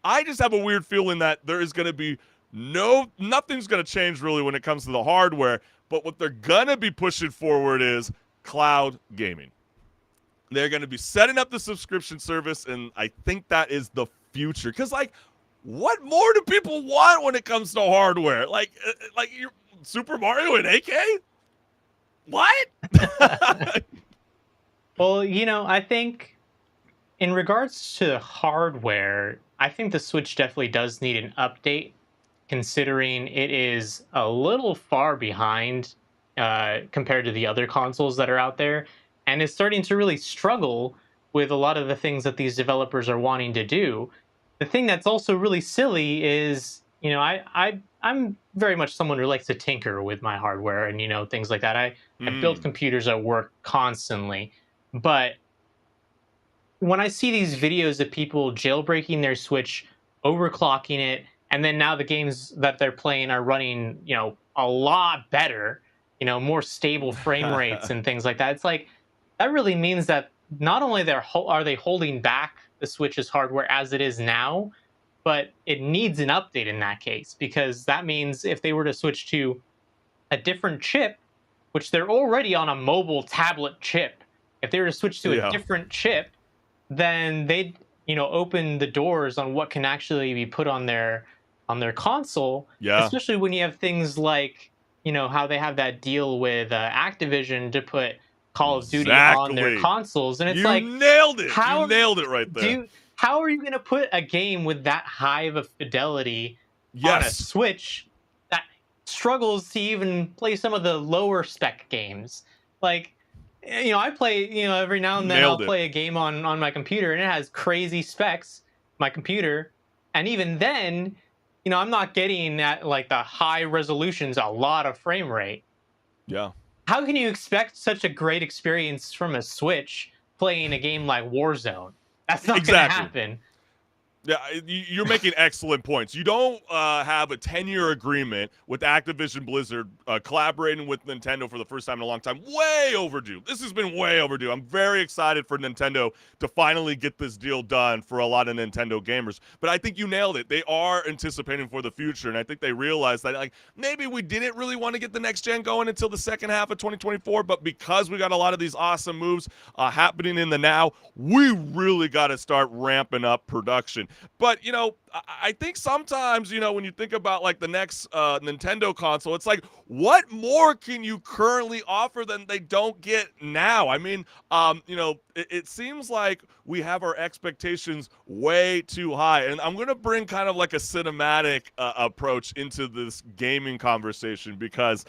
I just have a weird feeling that there is going to be nothing's going to change really when it comes to the hardware, but what they're going to be pushing forward is cloud gaming. They're going to be setting up the subscription service, and I think that is the future. Because, what more do people want when it comes to hardware? Like your Super Mario and AK? What?
Well, I think in regards to hardware, I think the Switch definitely does need an update, considering it is a little far behind compared to the other consoles that are out there, and is starting to really struggle with a lot of the things that these developers are wanting to do. The thing that's also really silly is, you know, I'm very much someone who likes to tinker with my hardware and, you know, things like that. I build computers at work constantly, but when I see these videos of people jailbreaking their Switch, overclocking it, and then now the games that they're playing are running, you know, a lot better, you know, more stable frame rates and things like that. It's like that really means that not only are they holding back the Switch's hardware as it is now, but it needs an update in that case, because that means if they were to switch to a different chip, which they're already on a mobile tablet chip, if they were to switch to a
Yeah.
different chip, then they'd, you know, open the doors on what can actually be put on their console.
Yeah.
Especially when you have things like, you know, how they have that deal with Activision to put Call of Duty on their
Exactly.
consoles, and it's
You
like,
nailed it.
how
You nailed it right there.
do how are you going to put a game with that high of a fidelity on a
Yes.
Switch that struggles to even play some of the lower spec games? Like, you know, I play, you know, every now and then
Nailed
I'll
it.
play a game on my computer and it has crazy specs, my computer, and even then, you know, I'm not getting at like the high resolutions, a lot of frame rate.
Yeah.
How can you expect such a great experience from a Switch playing a game like Warzone? That's not going to
Exactly.
happen.
Yeah, you're making excellent points. You don't have a 10-year agreement with Activision Blizzard collaborating with Nintendo for the first time in a long time. Way overdue. This has been way overdue. I'm very excited for Nintendo to finally get this deal done for a lot of Nintendo gamers. But I think you nailed it. They are anticipating for the future, and I think they realize that, like, maybe we didn't really want to get the next gen going until the second half of 2024, but because we got a lot of these awesome moves happening in the now, we really got to start ramping up production. But, you know, I think sometimes, you know, when you think about like the next Nintendo console, it's like, what more can you currently offer than they don't get now? I mean, you know, it seems like we have our expectations way too high. And I'm going to bring kind of like a cinematic approach into this gaming conversation because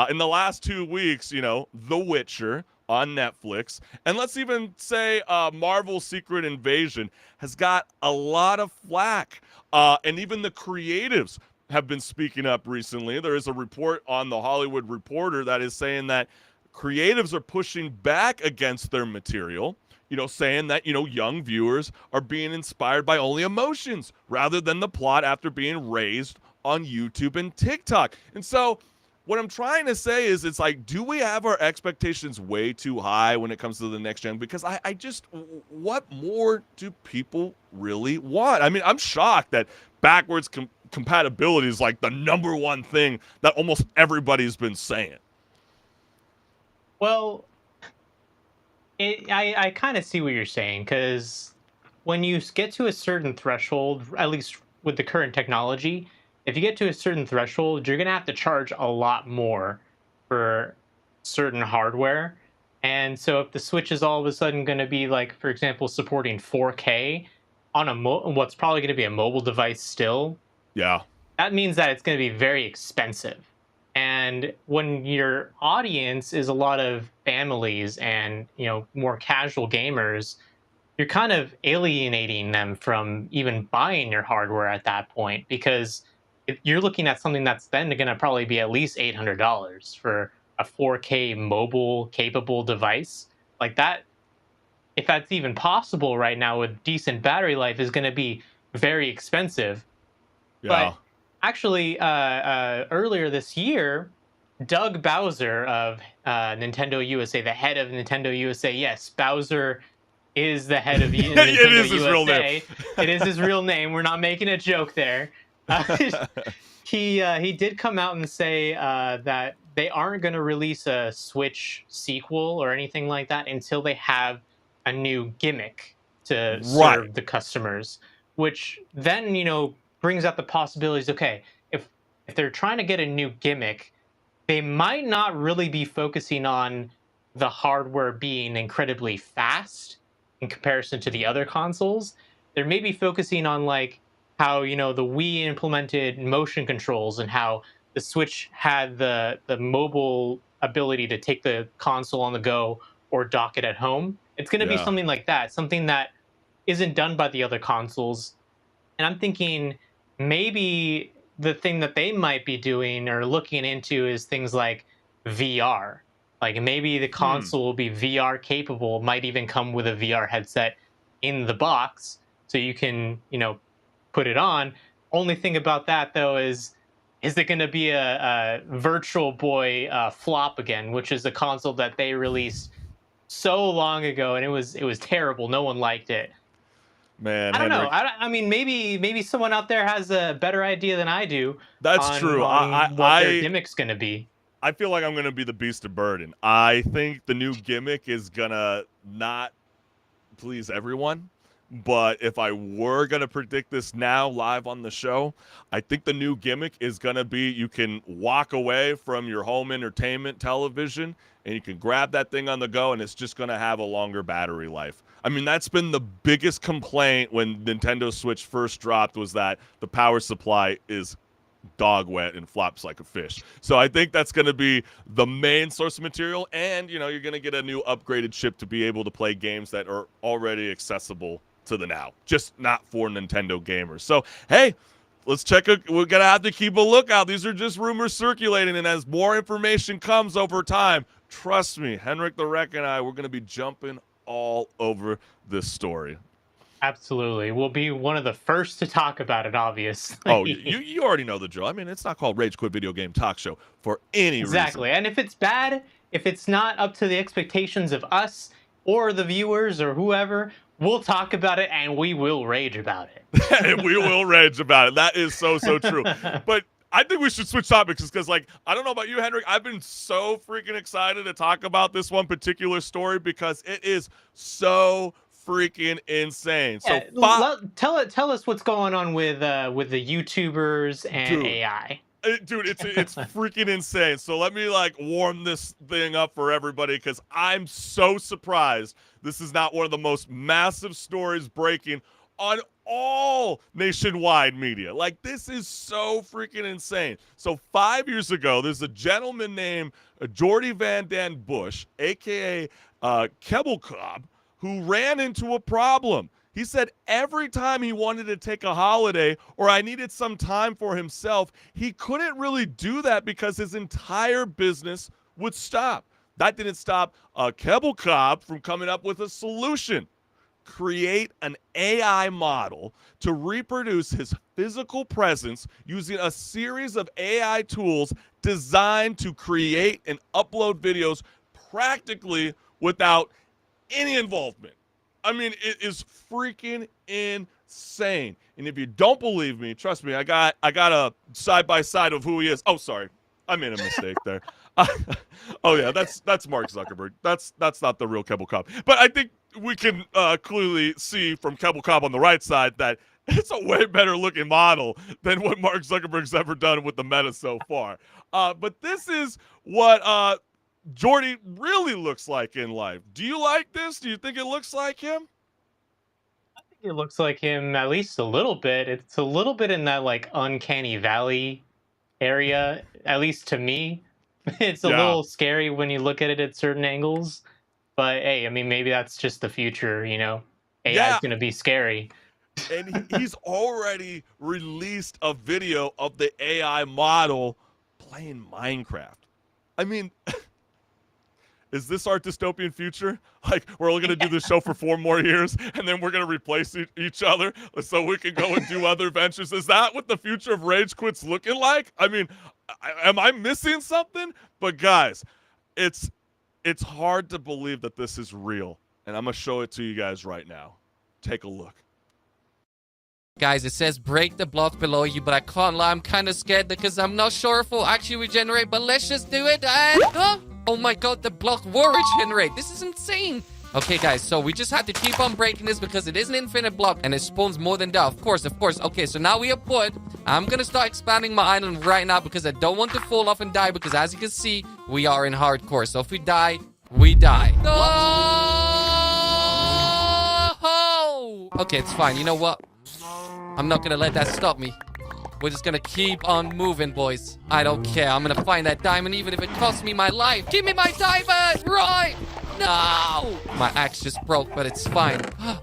in the last 2 weeks, you know, The Witcher on Netflix, and let's even say Marvel's Secret Invasion has got a lot of flack. And even the creatives have been speaking up recently. There is a report on The Hollywood Reporter that is saying that creatives are pushing back against their material, you know, saying that, you know, young viewers are being inspired by only emotions rather than the plot after being raised on YouTube and TikTok. And so what I'm trying to say is, it's like, do we have our expectations way too high when it comes to the next gen? Because I just, what more do people really want? I mean, I'm shocked that backwards compatibility is like the number one thing that almost everybody's been saying.
Well, I kind of see what you're saying, because when you get to a certain threshold, at least with the current technology, if you get to a certain threshold, you're going to have to charge a lot more for certain hardware. And so if the Switch is all of a sudden going to be, like, for example, supporting 4K on what's probably going to be a mobile device still,
Yeah.
that means that it's going to be very expensive. And when your audience is a lot of families and, you know, more casual gamers, you're kind of alienating them from even buying your hardware at that point, because you're looking at something that's then going to probably be at least $800 for a 4K mobile capable device. Like that, if that's even possible right now with decent battery life, is going to be very expensive.
Yeah.
But actually, earlier this year, Doug Bowser of Nintendo USA, the head of Nintendo USA, yes, Bowser is the head of Nintendo
It is his
USA.
real name.
It is his real name. We're not making a joke there. He did come out and say that they aren't going to release a Switch sequel or anything like that until they have a new gimmick to serve the customers, which then, you know, brings up the possibilities. Okay, if they're trying to get a new gimmick, they might not really be focusing on the hardware being incredibly fast in comparison to the other consoles. They're maybe focusing on, like, how, you know, the Wii implemented motion controls and how the Switch had the mobile ability to take the console on the go or dock it at home. It's going to be something like that, something that isn't done by the other consoles. And I'm thinking maybe the thing that they might be doing or looking into is things like VR. Like maybe the console will be VR capable, might even come with a VR headset in the box, so you can, put it on. Only thing about that though is it going to be a Virtual Boy flop again, which is a console that they released so long ago, and it was terrible. No one liked it.
Man,
I don't know.
HenricK,
I mean, maybe someone out there has a better idea than I do.
That's true.
On what their gimmick's going to be.
I feel like I'm going to be the beast of burden. I think the new gimmick is going to not please everyone. But if I were going to predict this now live on the show, I think the new gimmick is going to be you can walk away from your home entertainment television and you can grab that thing on the go, and it's just going to have a longer battery life. I mean, that's been the biggest complaint when Nintendo Switch first dropped, was that the power supply is dog wet and flops like a fish. So I think that's going to be the main source of material, and you're going to get a new upgraded chip to be able to play games that are already accessible to the now, just not for Nintendo gamers. So hey, let's check it. We're gonna have to keep a lookout. These are just rumors circulating, and as more information comes over time, trust me, HenricK the Wreck and I, we're gonna be jumping all over this story.
Absolutely. We'll be one of the first to talk about it, obviously.
Oh, you already know the drill. I mean, it's not called Rage Quit Video Game Talk Show for any reason.
Exactly. And if it's bad, if it's not up to the expectations of us or the viewers or whoever, we'll talk about it and we will rage about it.
We will rage about it. That is so true. But I think we should switch topics because, I don't know about you, HenricK. I've been so freaking excited to talk about this one particular story because it is so freaking insane.
Yeah, so tell us what's going on with the YouTubers and AI.
Dude, it's freaking insane. So let me warm this thing up for everybody because I'm so surprised this is not one of the most massive stories breaking on all nationwide media. This is so freaking insane. So 5 years ago, there's a gentleman named Jordy Van Dan Bush, aka Kebble Cobb, who ran into a problem. He said every time he wanted to take a holiday or I needed some time for himself, he couldn't really do that because his entire business would stop. That didn't stop Kebble Cobb from coming up with a solution. Create an AI model to reproduce his physical presence using a series of AI tools designed to create and upload videos practically without any involvement. I mean, it is freaking insane. And if you don't believe me, trust me, I got a side-by-side of who he is. Oh, sorry. I made a mistake there. Oh, yeah, that's Mark Zuckerberg. That's not the real Kebble Cobb. But I think we can clearly see from Kebble Cobb on the right side that it's a way better looking model than what Mark Zuckerberg's ever done with the Meta so far. But this is what Jordy really looks like in life. Do you like this? Do you think it looks like him?
I think it looks like him at least a little bit. It's a little bit in that uncanny valley area, at least to me. It's a little scary when you look at it at certain angles. But hey, I mean, maybe that's just the future, AI is going to be scary.
And he's already released a video of the AI model playing Minecraft. I mean, is this our dystopian future? We're only going to do this show for 4 more years, and then we're going to replace each other so we can go and do other ventures. Is that what the future of Rage Quit's looking like? I mean, am I missing something? But guys, it's hard to believe that this is real, and I'm going to show it to you guys right now. Take a look.
Guys, it says break the block below you, but I can't lie, I'm kind of scared because I'm not sure if it'll actually regenerate, but let's just do it. And oh my god, the block will regenerate. This is insane. Okay, guys, so we just have to keep on breaking this because it is an infinite block and it spawns more than that. Of course. Okay, so now we are put. I'm going to start expanding my island right now because I don't want to fall off and die because as you can see, we are in hardcore. So if we die, we die. No! Okay, it's fine. You know what? I'm not going to let that stop me. We're just going to keep on moving, boys. I don't care. I'm going to find that diamond even if it costs me my life. Give me my diamond! Right! No! My axe just broke, but it's fine.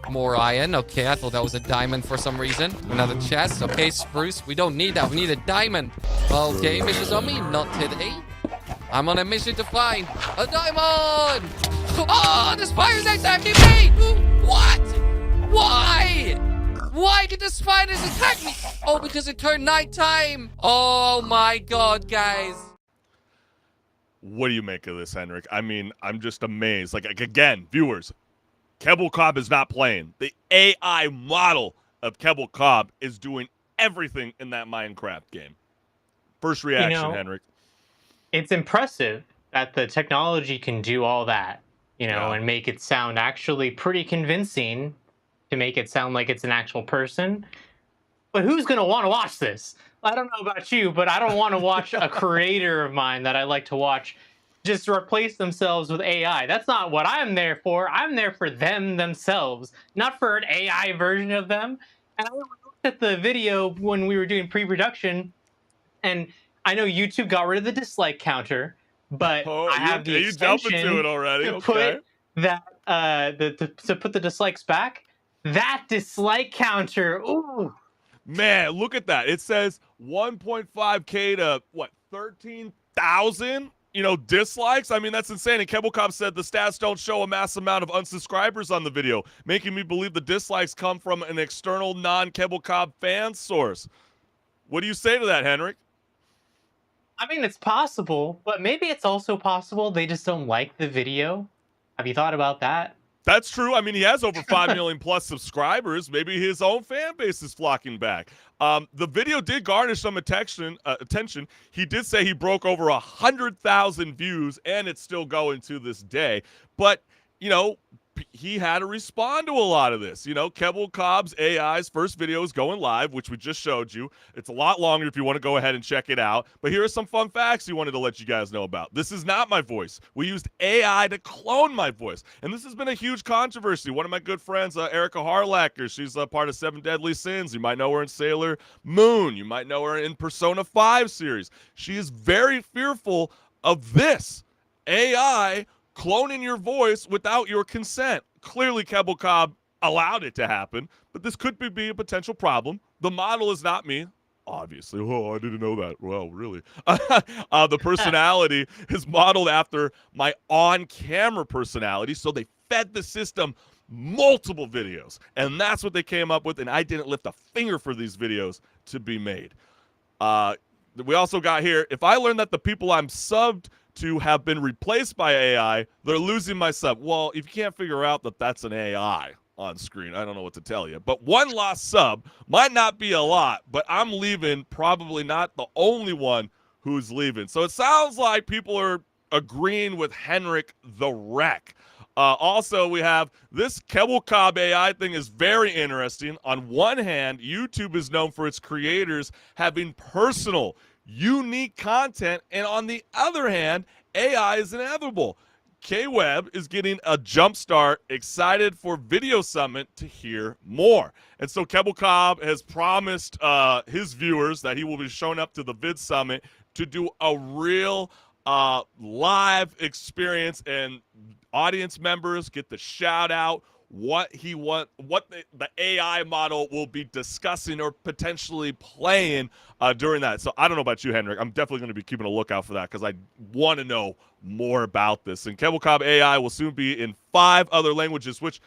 More iron. Okay, I thought that was a diamond for some reason. Another chest. Okay, spruce. We don't need that. We need a diamond. Okay, missions on me. Not today. I'm on a mission to find a diamond! Oh, the spider's attacking me! What? Why? Why did the spiders attack me? Oh, because it turned nighttime. Oh my god, guys.
What do you make of this, HenricK? I mean, I'm just amazed. Like again, viewers, Kebble Cobb is not playing. The AI model of Kebble Cobb is doing everything in that Minecraft game. First reaction, HenricK.
It's impressive that the technology can do all that, and make it sound actually pretty convincing to make it sound like it's an actual person. But who's going to want to watch this? I don't know about you, but I don't want to watch a creator of mine that I like to watch just replace themselves with AI. That's not what I'm there for. I'm there for them themselves, not for an AI version of them. And I looked at the video when we were doing pre-production, and I know YouTube got rid of the dislike counter, but I have the extension
to it already.
to put that to put the dislikes back. That dislike counter, ooh.
Man, look at that. It says 1.5K to what, 13,000? Dislikes. I mean, that's insane. And Kebble Cobb said the stats don't show a mass amount of unsubscribers on the video, making me believe the dislikes come from an external non-Kebble Cobb fan source. What do you say to that, HenricK?
I mean, it's possible, but maybe it's also possible they just don't like the video. Have you thought about that?
That's true. I mean, he has over 5 million plus subscribers. Maybe his own fan base is flocking back. The video did garnish some attention. He did say he broke over 100,000 views, and it's still going to this day. But, he had to respond to a lot of this. Kebble Cobb's AI's first video is going live, which we just showed you. It's a lot longer if you want to go ahead and check it out. But here are some fun facts he wanted to let you guys know about. This is not my voice. We used AI to clone my voice. And this has been a huge controversy. One of my good friends, Erica Harlacker, she's a part of 7 Deadly Sins. You might know her in Sailor Moon. You might know her in Persona 5 series. She is very fearful of this AI cloning your voice without your consent. Clearly, Kebble Cobb allowed it to happen, but this could be a potential problem. The model is not me, obviously. Oh, I didn't know that. Well, really. The personality is modeled after my on-camera personality, so they fed the system multiple videos, and that's what they came up with, and I didn't lift a finger for these videos to be made. We also got here, if I learn that the people I'm subbed to have been replaced by AI, they're losing my sub. Well, if you can't figure out that that's an AI on screen, I don't know what to tell you. But one lost sub might not be a lot, but I'm leaving, probably not the only one who's leaving. So it sounds like people are agreeing with HenricK the Wreck. Also, we have this Kebble Cobb AI thing is very interesting. On one hand, YouTube is known for its creators having personal, unique content, and on the other hand, AI is inevitable. K-Web is getting a jump start, excited for Video Summit to hear more. And so Kebble Cobb has promised his viewers that he will be showing up to the Vid Summit to do a real live experience, and audience members get the shout out what the AI model will be discussing or potentially playing during that. So I don't know about you, HenricK. I'm definitely going to be keeping a lookout for that because I want to know more about this. And Kebble Cobb AI will soon be in 5 other languages, which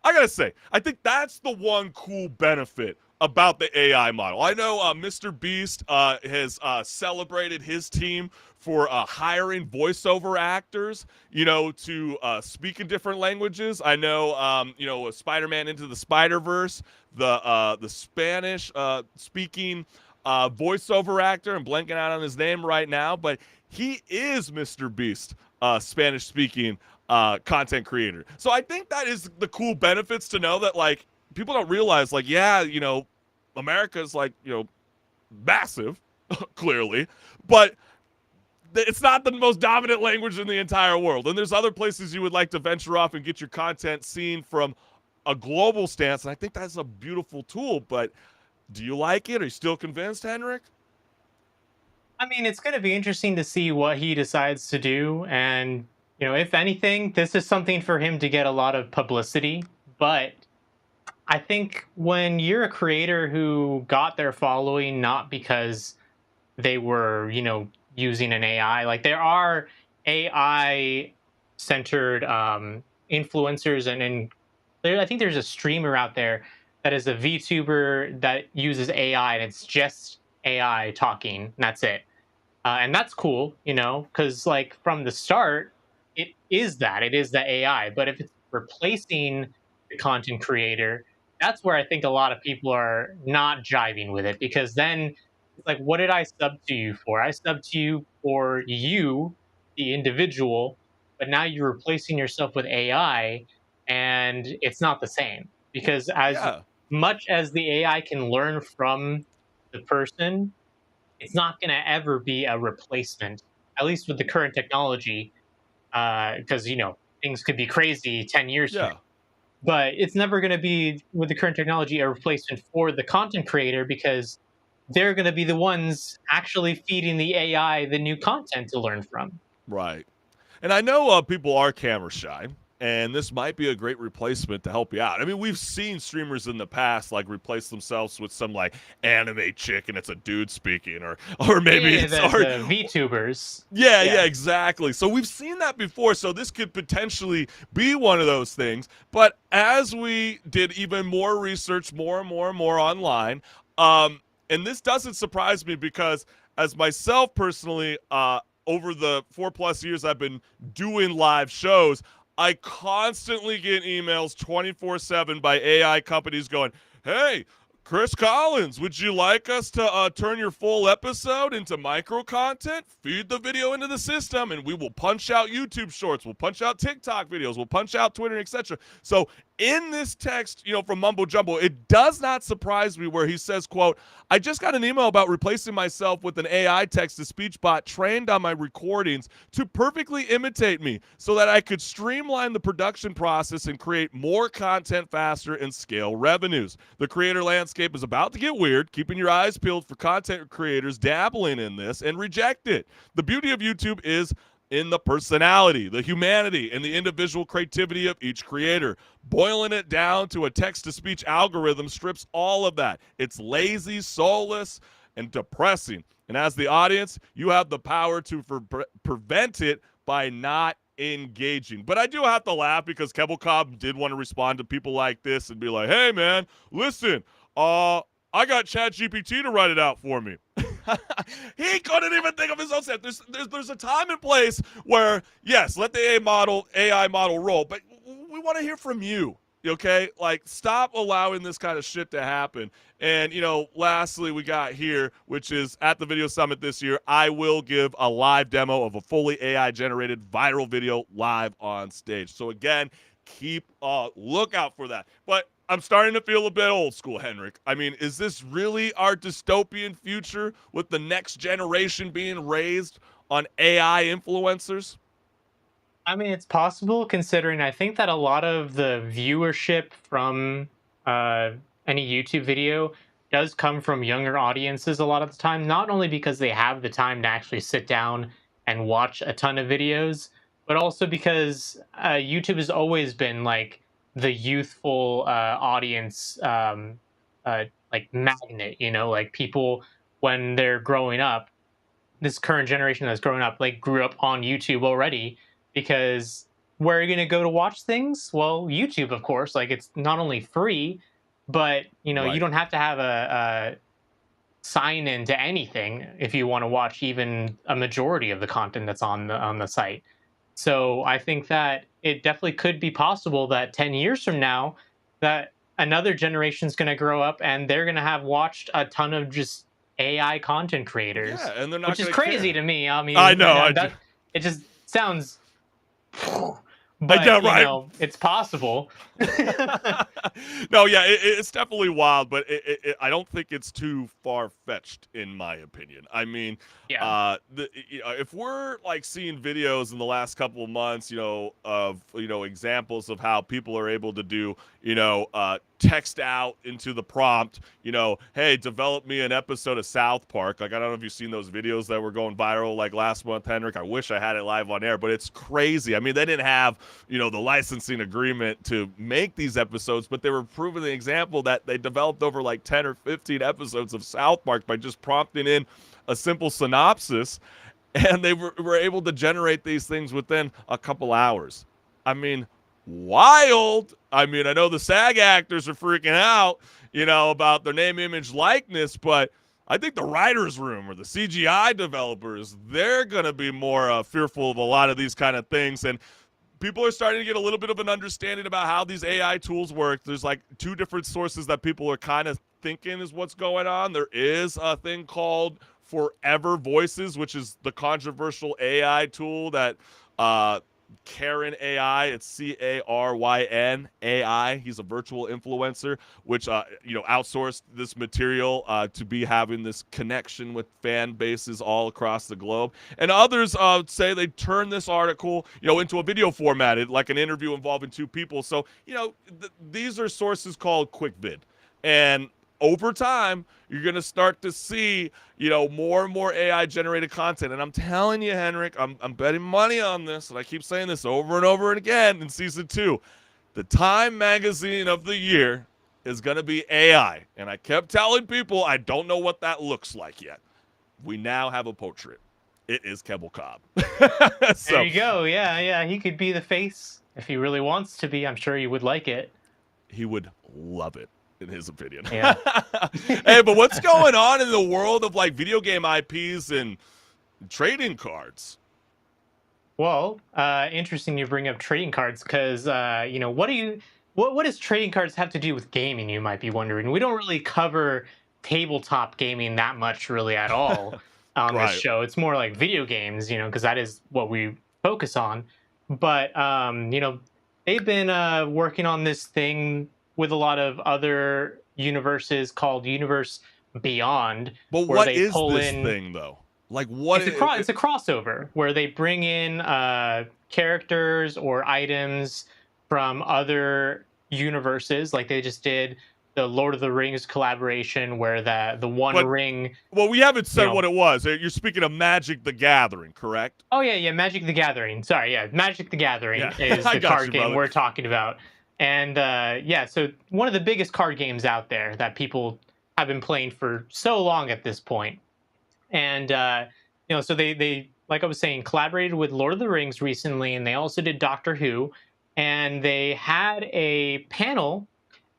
I got to say, I think that's the one cool benefit about the AI model. I know Mr. Beast has celebrated his team for hiring voiceover actors, to speak in different languages. I know, Spider-Man Into the Spider-Verse, the Spanish speaking voiceover actor. I'm blanking out on his name right now, but he is Mr. Beast, Spanish speaking content creator. So I think that is the cool benefits to know that, like, people don't realize, like, America's like, massive, clearly, but it's not the most dominant language in the entire world. And there's other places you would like to venture off and get your content seen from a global stance. And I think that's a beautiful tool, but do you like it? Are you still convinced, HenricK?
I mean, it's going to be interesting to see what he decides to do. And You know, if anything, this is something for him to get a lot of publicity. But I think when you're a creator who got their following not because they were, you know, using an AI, like there are AI centered influencers, and there, I think there's a streamer out there that is a VTuber that uses AI, and it's just AI talking, and that's it. And that's cool, you know, because like from the start, it is the AI. But if it's replacing the content creator, that's where I think a lot of people are not jiving with it, because then it's like, what did I sub to you for? I subbed to you for you, the individual, but now you're replacing yourself with AI, and it's not the same, because as
Yeah.
much as the AI can learn from the person, it's not going to ever be a replacement, at least with the current technology, because you know things could be crazy 10 years from now.
Yeah.
But it's never going to be, with the current technology, a replacement for the content creator, because they're going to be the ones actually feeding the AI the new content to learn from.
Right. And I know people are camera shy, and this might be a great replacement to help you out. I mean, we've seen streamers in the past like replace themselves with some like anime chick, and it's a dude speaking, or maybe
Yeah,
it's
the VTubers.
yeah, exactly. So we've seen that before. So this could potentially be one of those things. But as we did even more research, more and more and more online, and this doesn't surprise me because as myself personally, over the 4+ years I've been doing live shows, I constantly get emails 24/7 by AI companies going, "Hey, Chris Collins, would you like us to turn your full episode into micro content? Feed the video into the system, and we will punch out YouTube shorts. We'll punch out TikTok videos. We'll punch out Twitter, etc." So in this text, you know, from Mumbo Jumbo, it does not surprise me where he says, quote, "I just got an email about replacing myself with an AI text-to-speech bot trained on my recordings to perfectly imitate me so that I could streamline the production process and create more content faster and scale revenues. The creator landscape is about to get weird, keeping your eyes peeled for content creators dabbling in this, and reject it. The beauty of YouTube is in the personality, the humanity, and the individual creativity of each creator. Boiling it down to a text-to-speech algorithm strips all of that. It's lazy, soulless, and depressing. And as the audience, you have the power to prevent it by not engaging." But I do have to laugh because Kebble Cobb did want to respond to people like this and be like, "Hey, man, listen, I got ChatGPT to write it out for me." He couldn't even think of his own set. There's a time and place where, yes, let the AI model roll, but we want to hear from you. Okay, like stop allowing this kind of shit to happen. And you know, lastly, we got here, which is at the Video Summit this year, I will give a live demo of a fully AI generated viral video live on stage. So again, keep a lookout for that. But I'm starting to feel a bit old school, HenricK. I mean, is this really our dystopian future with the next generation being raised on AI influencers?
I mean, it's possible, considering I think that a lot of the viewership from any YouTube video does come from younger audiences a lot of the time, not only because they have the time to actually sit down and watch a ton of videos, but also because YouTube has always been like the youthful audience like magnet, you know, like people when they're growing up, this current generation that's growing up like grew up on YouTube already, because where are you going to go to watch things? Well, YouTube, of course. Like, it's not only free, but you know, you don't have to have a sign in to anything if you want to watch even a majority of the content that's on the site. So I think that it definitely could be possible that 10 years from now, that another generation is going to grow up and they're going to have watched a ton of just AI content creators.
Yeah, and they're not
which is
gonna
crazy
care.
to me. I mean,
I know.
it just sounds.
But
you know, it's possible.
No, yeah, it's definitely wild, but I don't think it's too far-fetched, in my opinion. I mean, if we're like seeing videos in the last couple of months, you know, of examples of how people are able to do, text out into the prompt, you know, hey, develop me an episode of South Park. Like, I don't know if you've seen those videos that were going viral like last month, HenricK. I wish I had it live on air, but it's crazy. I mean, they didn't have, you know, the licensing agreement to make these episodes, but they were proving the example that they developed over like 10 or 15 episodes of South Park by just prompting in a simple synopsis, and they were able to generate these things within a couple hours. I mean, wild. I mean, I know the SAG actors are freaking out, you know, about their name, image, likeness, but I think the writer's room or the CGI developers, they're going to be more fearful of a lot of these kind of things. And people are starting to get a little bit of an understanding about how these AI tools work. There's like two different sources that people are kind of thinking is what's going on. There is a thing called Forever Voices, which is the controversial AI tool that Karen AI, it's Caryn AI. He's a virtual influencer, which you know, outsourced this material to be having this connection with fan bases all across the globe. And others say they turn this article, you know, into a video formatted, like an interview involving two people. So, you know, these are sources called QuickVid, and over time, you're going to start to see, you know, more and more AI-generated content. And I'm telling you, HenricK, I'm betting money on this, and I keep saying this over and over and again in Season 2. The Time Magazine of the year is going to be AI. And I kept telling people I don't know what that looks like yet. We now have a portrait. It is Kebble Cobb.
There you go. Yeah. He could be the face if he really wants to be. I'm sure he would like it.
He would love it, in his opinion.
Yeah.
Hey, but what's going on in the world of like video game IPs and trading cards?
Well, interesting you bring up trading cards because, you know, what does trading cards have to do with gaming, you might be wondering. We don't really cover tabletop gaming that much really at all on
Right.
this show. It's more like video games, you know, because that is what we focus on. But, you know, they've been working on this thing with a lot of other universes called Universe Beyond.
But
where
what
they
is
pull
this
in,
thing, though? Like, what
it's a crossover where they bring in characters or items from other universes. Like they just did the Lord of the Rings collaboration where the One Ring.
Well, we haven't said
you know,
what it was. You're speaking of Magic the Gathering, correct?
Oh, yeah, Magic the Gathering. Sorry, yeah, Magic the Gathering is
I
the
got
card
you,
game
brother.
we're talking about. And yeah, so one of the biggest card games out there that people have been playing for so long at this point. And, you know, so they, like I was saying, collaborated with Lord of the Rings recently, and they also did Doctor Who. And they had a panel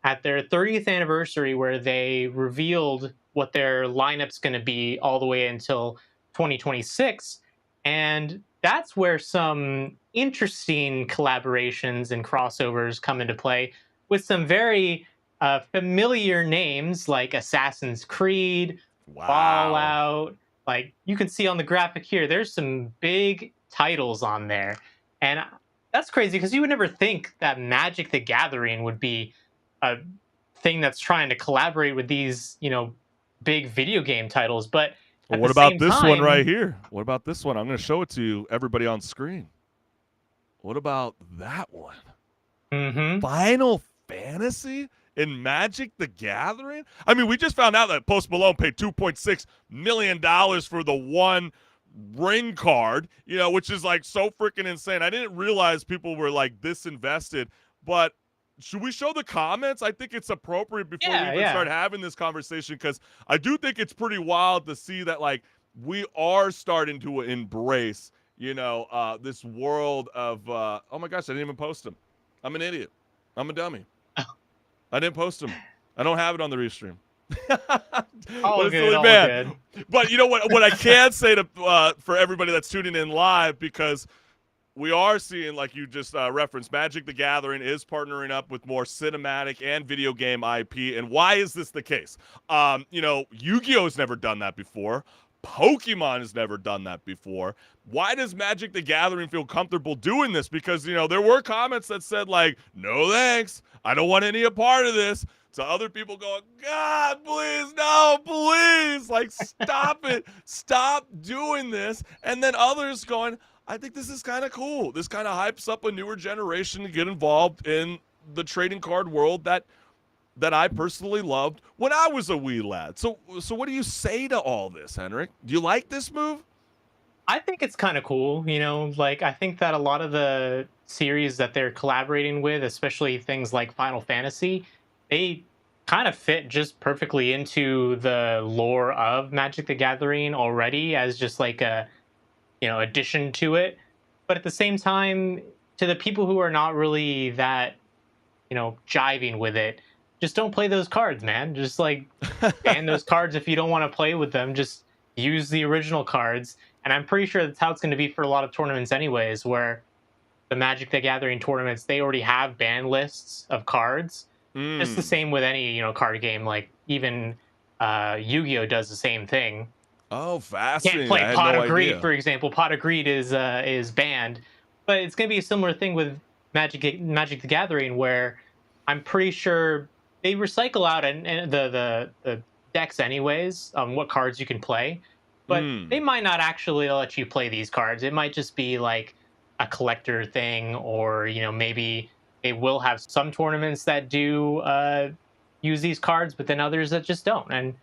at their 30th anniversary where they revealed what their lineup's going to be all the way until 2026. And that's where some interesting collaborations and crossovers come into play with some very familiar names like Assassin's Creed, Fallout. Like you can see on the graphic here, there's some big titles on there. And that's crazy because you would never think that Magic the Gathering would be a thing that's trying to collaborate with these, you know, big video game titles. But
Well, what about this one right here? What about this one? I'm going to show it to you, everybody on screen. What about that one?
Mm-hmm.
Final Fantasy in Magic the Gathering? I mean, we just found out that Post Malone paid $2.6 million for the One Ring card, you know, which is like so freaking insane. I didn't realize people were like this invested, but should we show the comments? I think it's appropriate before we even start having this conversation, because I do think it's pretty wild to see that like we are starting to embrace, you know, this world of, oh my gosh, I didn't even post them. I'm an idiot. I'm a dummy. I didn't post them. I don't have it on the restream.
All good, all good.
But you know what I can say to for everybody that's tuning in live, because we are seeing, like you just referenced, Magic the Gathering is partnering up with more cinematic and video game IP. And why is this the case? You know, Yu-Gi-Oh's never done that before. Pokemon has never done that before. Why does Magic the Gathering feel comfortable doing this? Because, you know, there were comments that said, like, no thanks, I don't want any a part of this. To other people going, God, please, no, please, like, stop it. Stop doing this. And then others going, I think this is kind of cool. This kind of hypes up a newer generation to get involved in the trading card world that that I personally loved when I was a wee lad. So what do you say to all this, HenricK? Do you like this move?
I think it's kind of cool, you know, like I think that a lot of the series that they're collaborating with, especially things like Final Fantasy, they kind of fit just perfectly into the lore of Magic the Gathering already as just like a, you know, addition to it. But at the same time, to the people who are not really that, you know, jiving with it, just don't play those cards, man. Just like ban those cards if you don't want to play with them. Just use the original cards. And I'm pretty sure that's how it's going to be for a lot of tournaments anyways, where the Magic the Gathering tournaments, they already have ban lists of cards. It's the same with any, you know, card game. Like even Yu-Gi-Oh does the same thing.
Oh, fascinating.
Can't play Pot of Greed,
idea.
for example. Pot of Greed is banned. But it's going to be a similar thing with Magic the Gathering, where I'm pretty sure they recycle out and the decks anyways on what cards you can play. But they might not actually let you play these cards. It might just be like a collector thing, or, you know, maybe they will have some tournaments that do use these cards, but then others that just don't. And,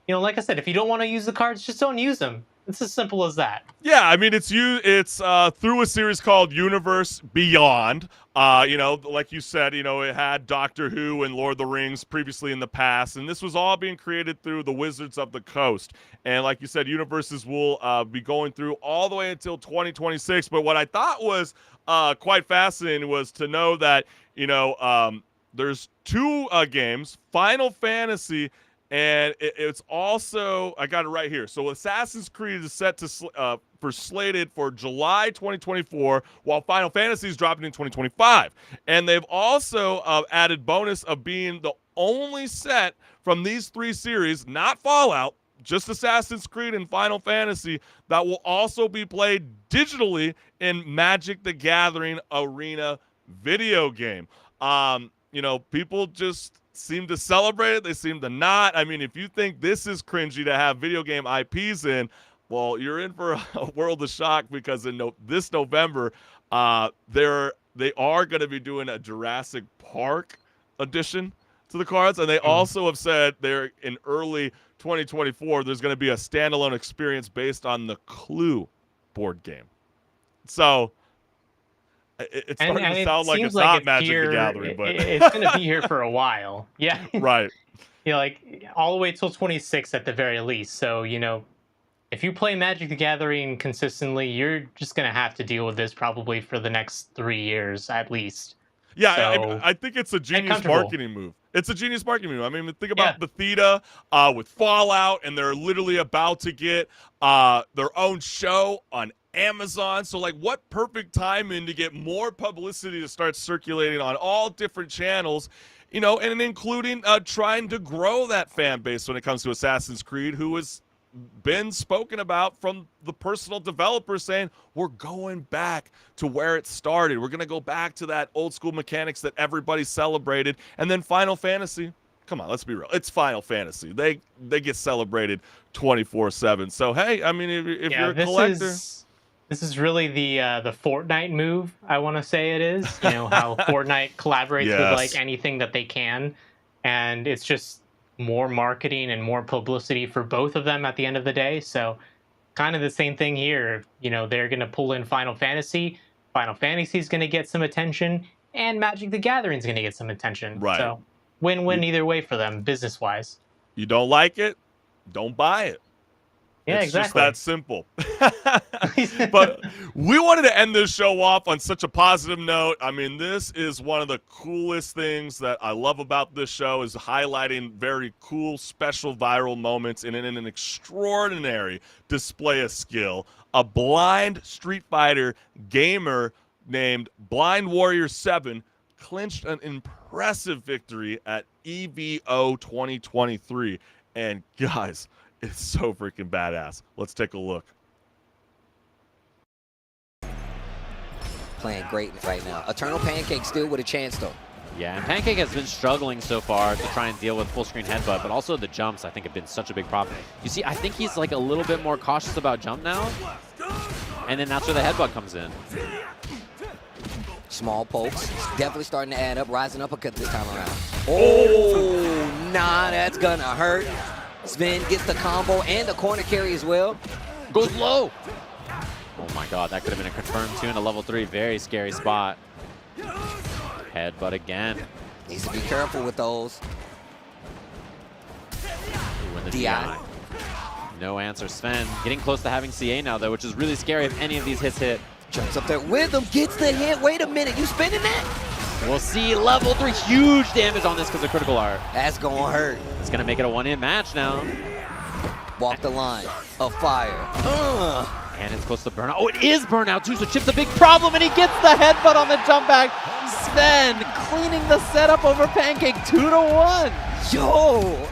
you know, like I said, if you don't want to use the cards, just don't use them. It's as simple as that.
Yeah, I mean, it's through a series called Universe Beyond. You know, like you said, you know, it had Doctor Who and Lord of the Rings previously in the past, and this was all being created through the Wizards of the Coast. And like you said, universes will be going through all the way until 2026. But what I thought was quite fascinating was to know that, you know, there's two games, Final Fantasy. And it's also, I got it right here. So Assassin's Creed is set to slated for July 2024, while Final Fantasy is dropping in 2025. And they've also added bonus of being the only set from these three series, not Fallout, just Assassin's Creed and Final Fantasy, that will also be played digitally in Magic the Gathering Arena video game. You know, people just seem to celebrate it. They seem to not. I mean, if you think this is cringy to have video game IPs in, well, you're in for a world of shock, because in this November, they are going to be doing a Jurassic Park edition to the cards, and they also have said they're in early 2024. There's going to be a standalone experience based on the Clue board game. So it's starting to sound like it's not Magic the Gathering, but
it's going to be here for a while. Yeah.
Right.
You know, like all the way till 26 at the very least. So, you know, if you play Magic the Gathering consistently, you're just going to have to deal with this probably for the next 3 years at least.
Yeah,
So,
I think it's a genius
comfortable.
marketing move. It's a genius marketing move. I mean, think about Bethesda with Fallout, and they're literally about to get their own show on Amazon. So, like, what perfect timing to get more publicity to start circulating on all different channels, you know, and including trying to grow that fan base when it comes to Assassin's Creed, who has been spoken about from the personal developers saying, we're going back to where it started. We're going to go back to that old school mechanics that everybody celebrated. And then Final Fantasy, come on, let's be real. It's Final Fantasy. They get celebrated 24/7. So, hey, I mean, if you're a collector.
This is really the Fortnite move, I want to say it is. You know, how Fortnite collaborates with like anything that they can. And it's just more marketing and more publicity for both of them at the end of the day. So kind of the same thing here. You know, they're going to pull in Final Fantasy. Final Fantasy is going to get some attention. And Magic the Gathering is going to get some attention.
Right.
So win-win either way for them, business-wise.
You don't like it? Don't buy it.
Yeah,
it's
exactly.
just that simple. But we wanted to end this show off on such a positive note. I mean, this is one of the coolest things that I love about this show, is highlighting very cool, special viral moments in an extraordinary display of skill. A blind Street Fighter gamer named Blind Warrior 7 clinched an impressive victory at EVO 2023. And guys, it's so freaking badass. Let's take a look.
Playing great right now. Eternal Pancake still with a chance, though.
Yeah, and Pancake has been struggling so far to try and deal with full screen headbutt, but also the jumps, I think, have been such a big problem. You see, I think he's like a little bit more cautious about jump now, and then that's where the headbutt comes in.
Small pokes. Definitely starting to add up. Rising uppercut this time around. Oh, nah, that's gonna hurt. Sven gets the combo and the corner carry as well.
Goes low. Oh my god, that could have been a confirmed 2 in a level 3. Very scary spot. Headbutt again.
Needs to be careful with those.
Ooh, and the
DI.
No answer. Sven getting close to having CA now, though, which is really scary if any of these hits hit.
Jumps up there with him, gets the hit. Wait a minute, you spinning that?
We'll see level 3. Huge damage on this because of critical art.
That's gonna hurt.
It's going to make it a 1-in match now.
Walk the line of fire.
And it's close to burnout. Oh, it is burnout too, so Chip's a big problem, and he gets the headbutt on the jump back. Sven cleaning the setup over Pancake 2-1.
Yo!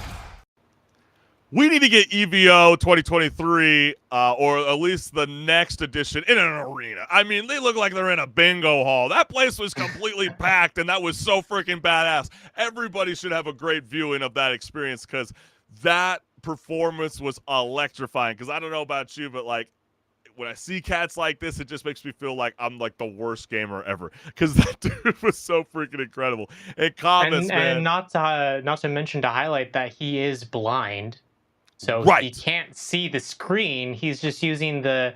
We need to get EVO 2023, or at least the next edition, in an arena. I mean, they look like they're in a bingo hall. That place was completely packed, and that was so freaking badass. Everybody should have a great viewing of that experience, because that performance was electrifying. Because I don't know about you, but like, when I see cats like this, it just makes me feel like I'm like the worst gamer ever, because that dude was so freaking incredible. And comments, man.
And not to mention, to highlight that he is blind, so he can't see the screen. He's just using the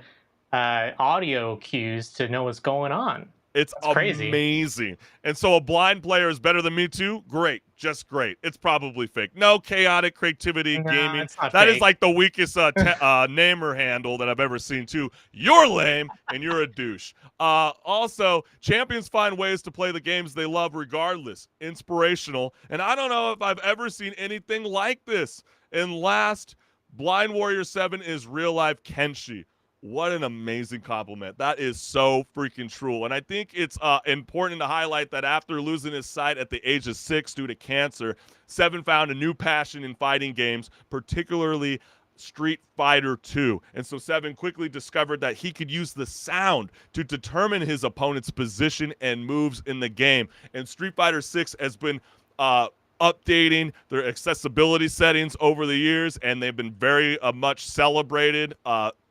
audio cues to know what's going on.
It's
crazy.
Amazing. And so a blind player is better than me too? Great. Just great. It's probably fake. No, chaotic creativity gaming.
It's not
that
fake.
is like the weakest namer handle that I've ever seen too. You're lame and you're a douche. Also, champions find ways to play the games they love regardless. Inspirational. And I don't know if I've ever seen anything like this. And last, Blind Warrior 7 is real life Kenshi. What an amazing compliment. That is so freaking true. And I think it's important to highlight that after losing his sight at the age of 6 due to cancer, Seven found a new passion in fighting games, particularly Street Fighter 2. And so Seven quickly discovered that he could use the sound to determine his opponent's position and moves in the game. And Street Fighter 6 has been updating their accessibility settings over the years, and they've been very much celebrated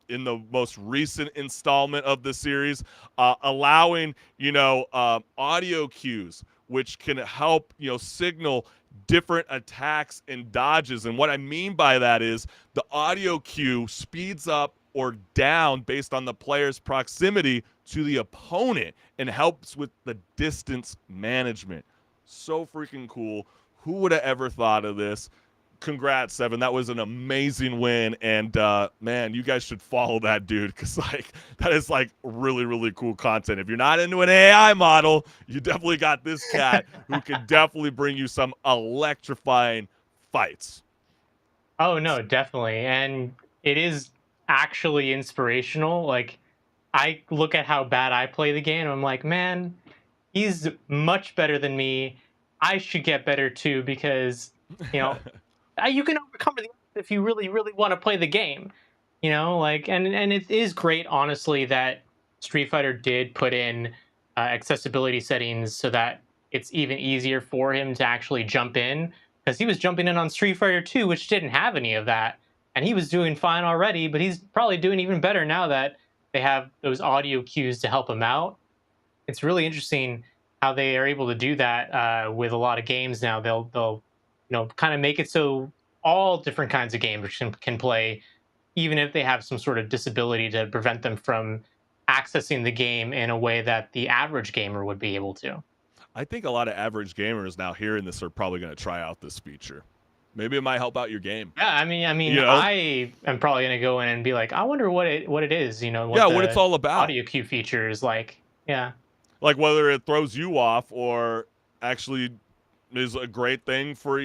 in the most recent installment of the series, allowing, audio cues, which can help, signal different attacks and dodges. And what I mean by that is the audio cue speeds up or down based on the player's proximity to the opponent and helps with the distance management. So freaking cool. Who would have ever thought of this? Congrats, Seven. That was an amazing win. And, man, you guys should follow that dude, because, that is, really, really cool content. If you're not into an AI model, you definitely got this cat who can definitely bring you some electrifying fights.
Oh, no, definitely. And it is actually inspirational. Like, I look at how bad I play the game, and I'm like, man, he's much better than me. I should get better, too, because, you can overcome it if you really, really want to play the game, and it is great, honestly, that Street Fighter did put in accessibility settings so that it's even easier for him to actually jump in, because he was jumping in on Street Fighter 2, which didn't have any of that, and he was doing fine already, but he's probably doing even better now that they have those audio cues to help him out. It's really interesting how they are able to do that with a lot of games now. They'll kind of make it so all different kinds of gamers can play, even if they have some sort of disability to prevent them from accessing the game in a way that the average gamer would be able to.
I think a lot of average gamers now hearing this are probably going to try out this feature. Maybe it might help out your game.
Yeah, I mean, I am probably going to go in and be like, I wonder what it is,
what it's all about.
Audio cue feature is like, yeah.
Like whether it throws you off or actually is a great thing for,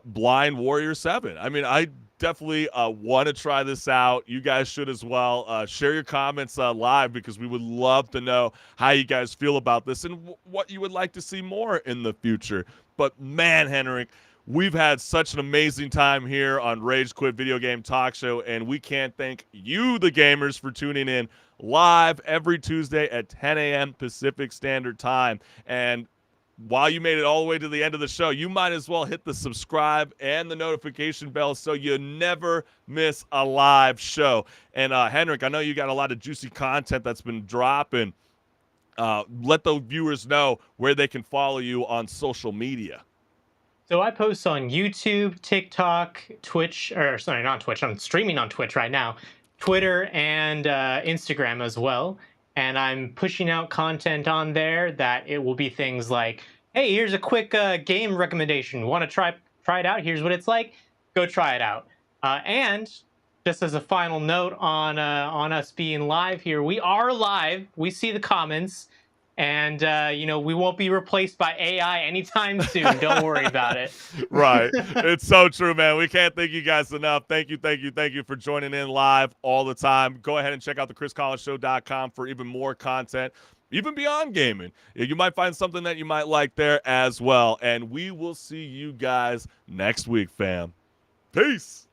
Blind Warrior 7. I mean, I definitely want to try this out. You guys should as well. Share your comments live, because we would love to know how you guys feel about this and what you would like to see more in the future. But man, HenricK, we've had such an amazing time here on Rage Quit Video Game Talk Show, and we can't thank you, the gamers, for tuning in live every Tuesday at 10 a.m. Pacific Standard Time. And while you made it all the way to the end of the show, you might as well hit the subscribe and the notification bell so you never miss a live show. And HenricK, I know you got a lot of juicy content that's been dropping. Let the viewers know where they can follow you on social media.
So I post on YouTube, TikTok, Twitch, or sorry, not Twitch. I'm streaming on Twitch right now, Twitter, and Instagram as well. And I'm pushing out content on there that it will be things like, hey, here's a quick game recommendation. Want to try it out? Here's what it's like. Go try it out. And just as a final note on us being live here, we are live. We see the comments. And, we won't be replaced by AI anytime soon. Don't worry about it.
Right. It's so true, man. We can't thank you guys enough. Thank you for joining in live all the time. Go ahead and check out the ChrisCollinsShow.com for even more content, even beyond gaming. You might find something that you might like there as well. And we will see you guys next week, fam. Peace.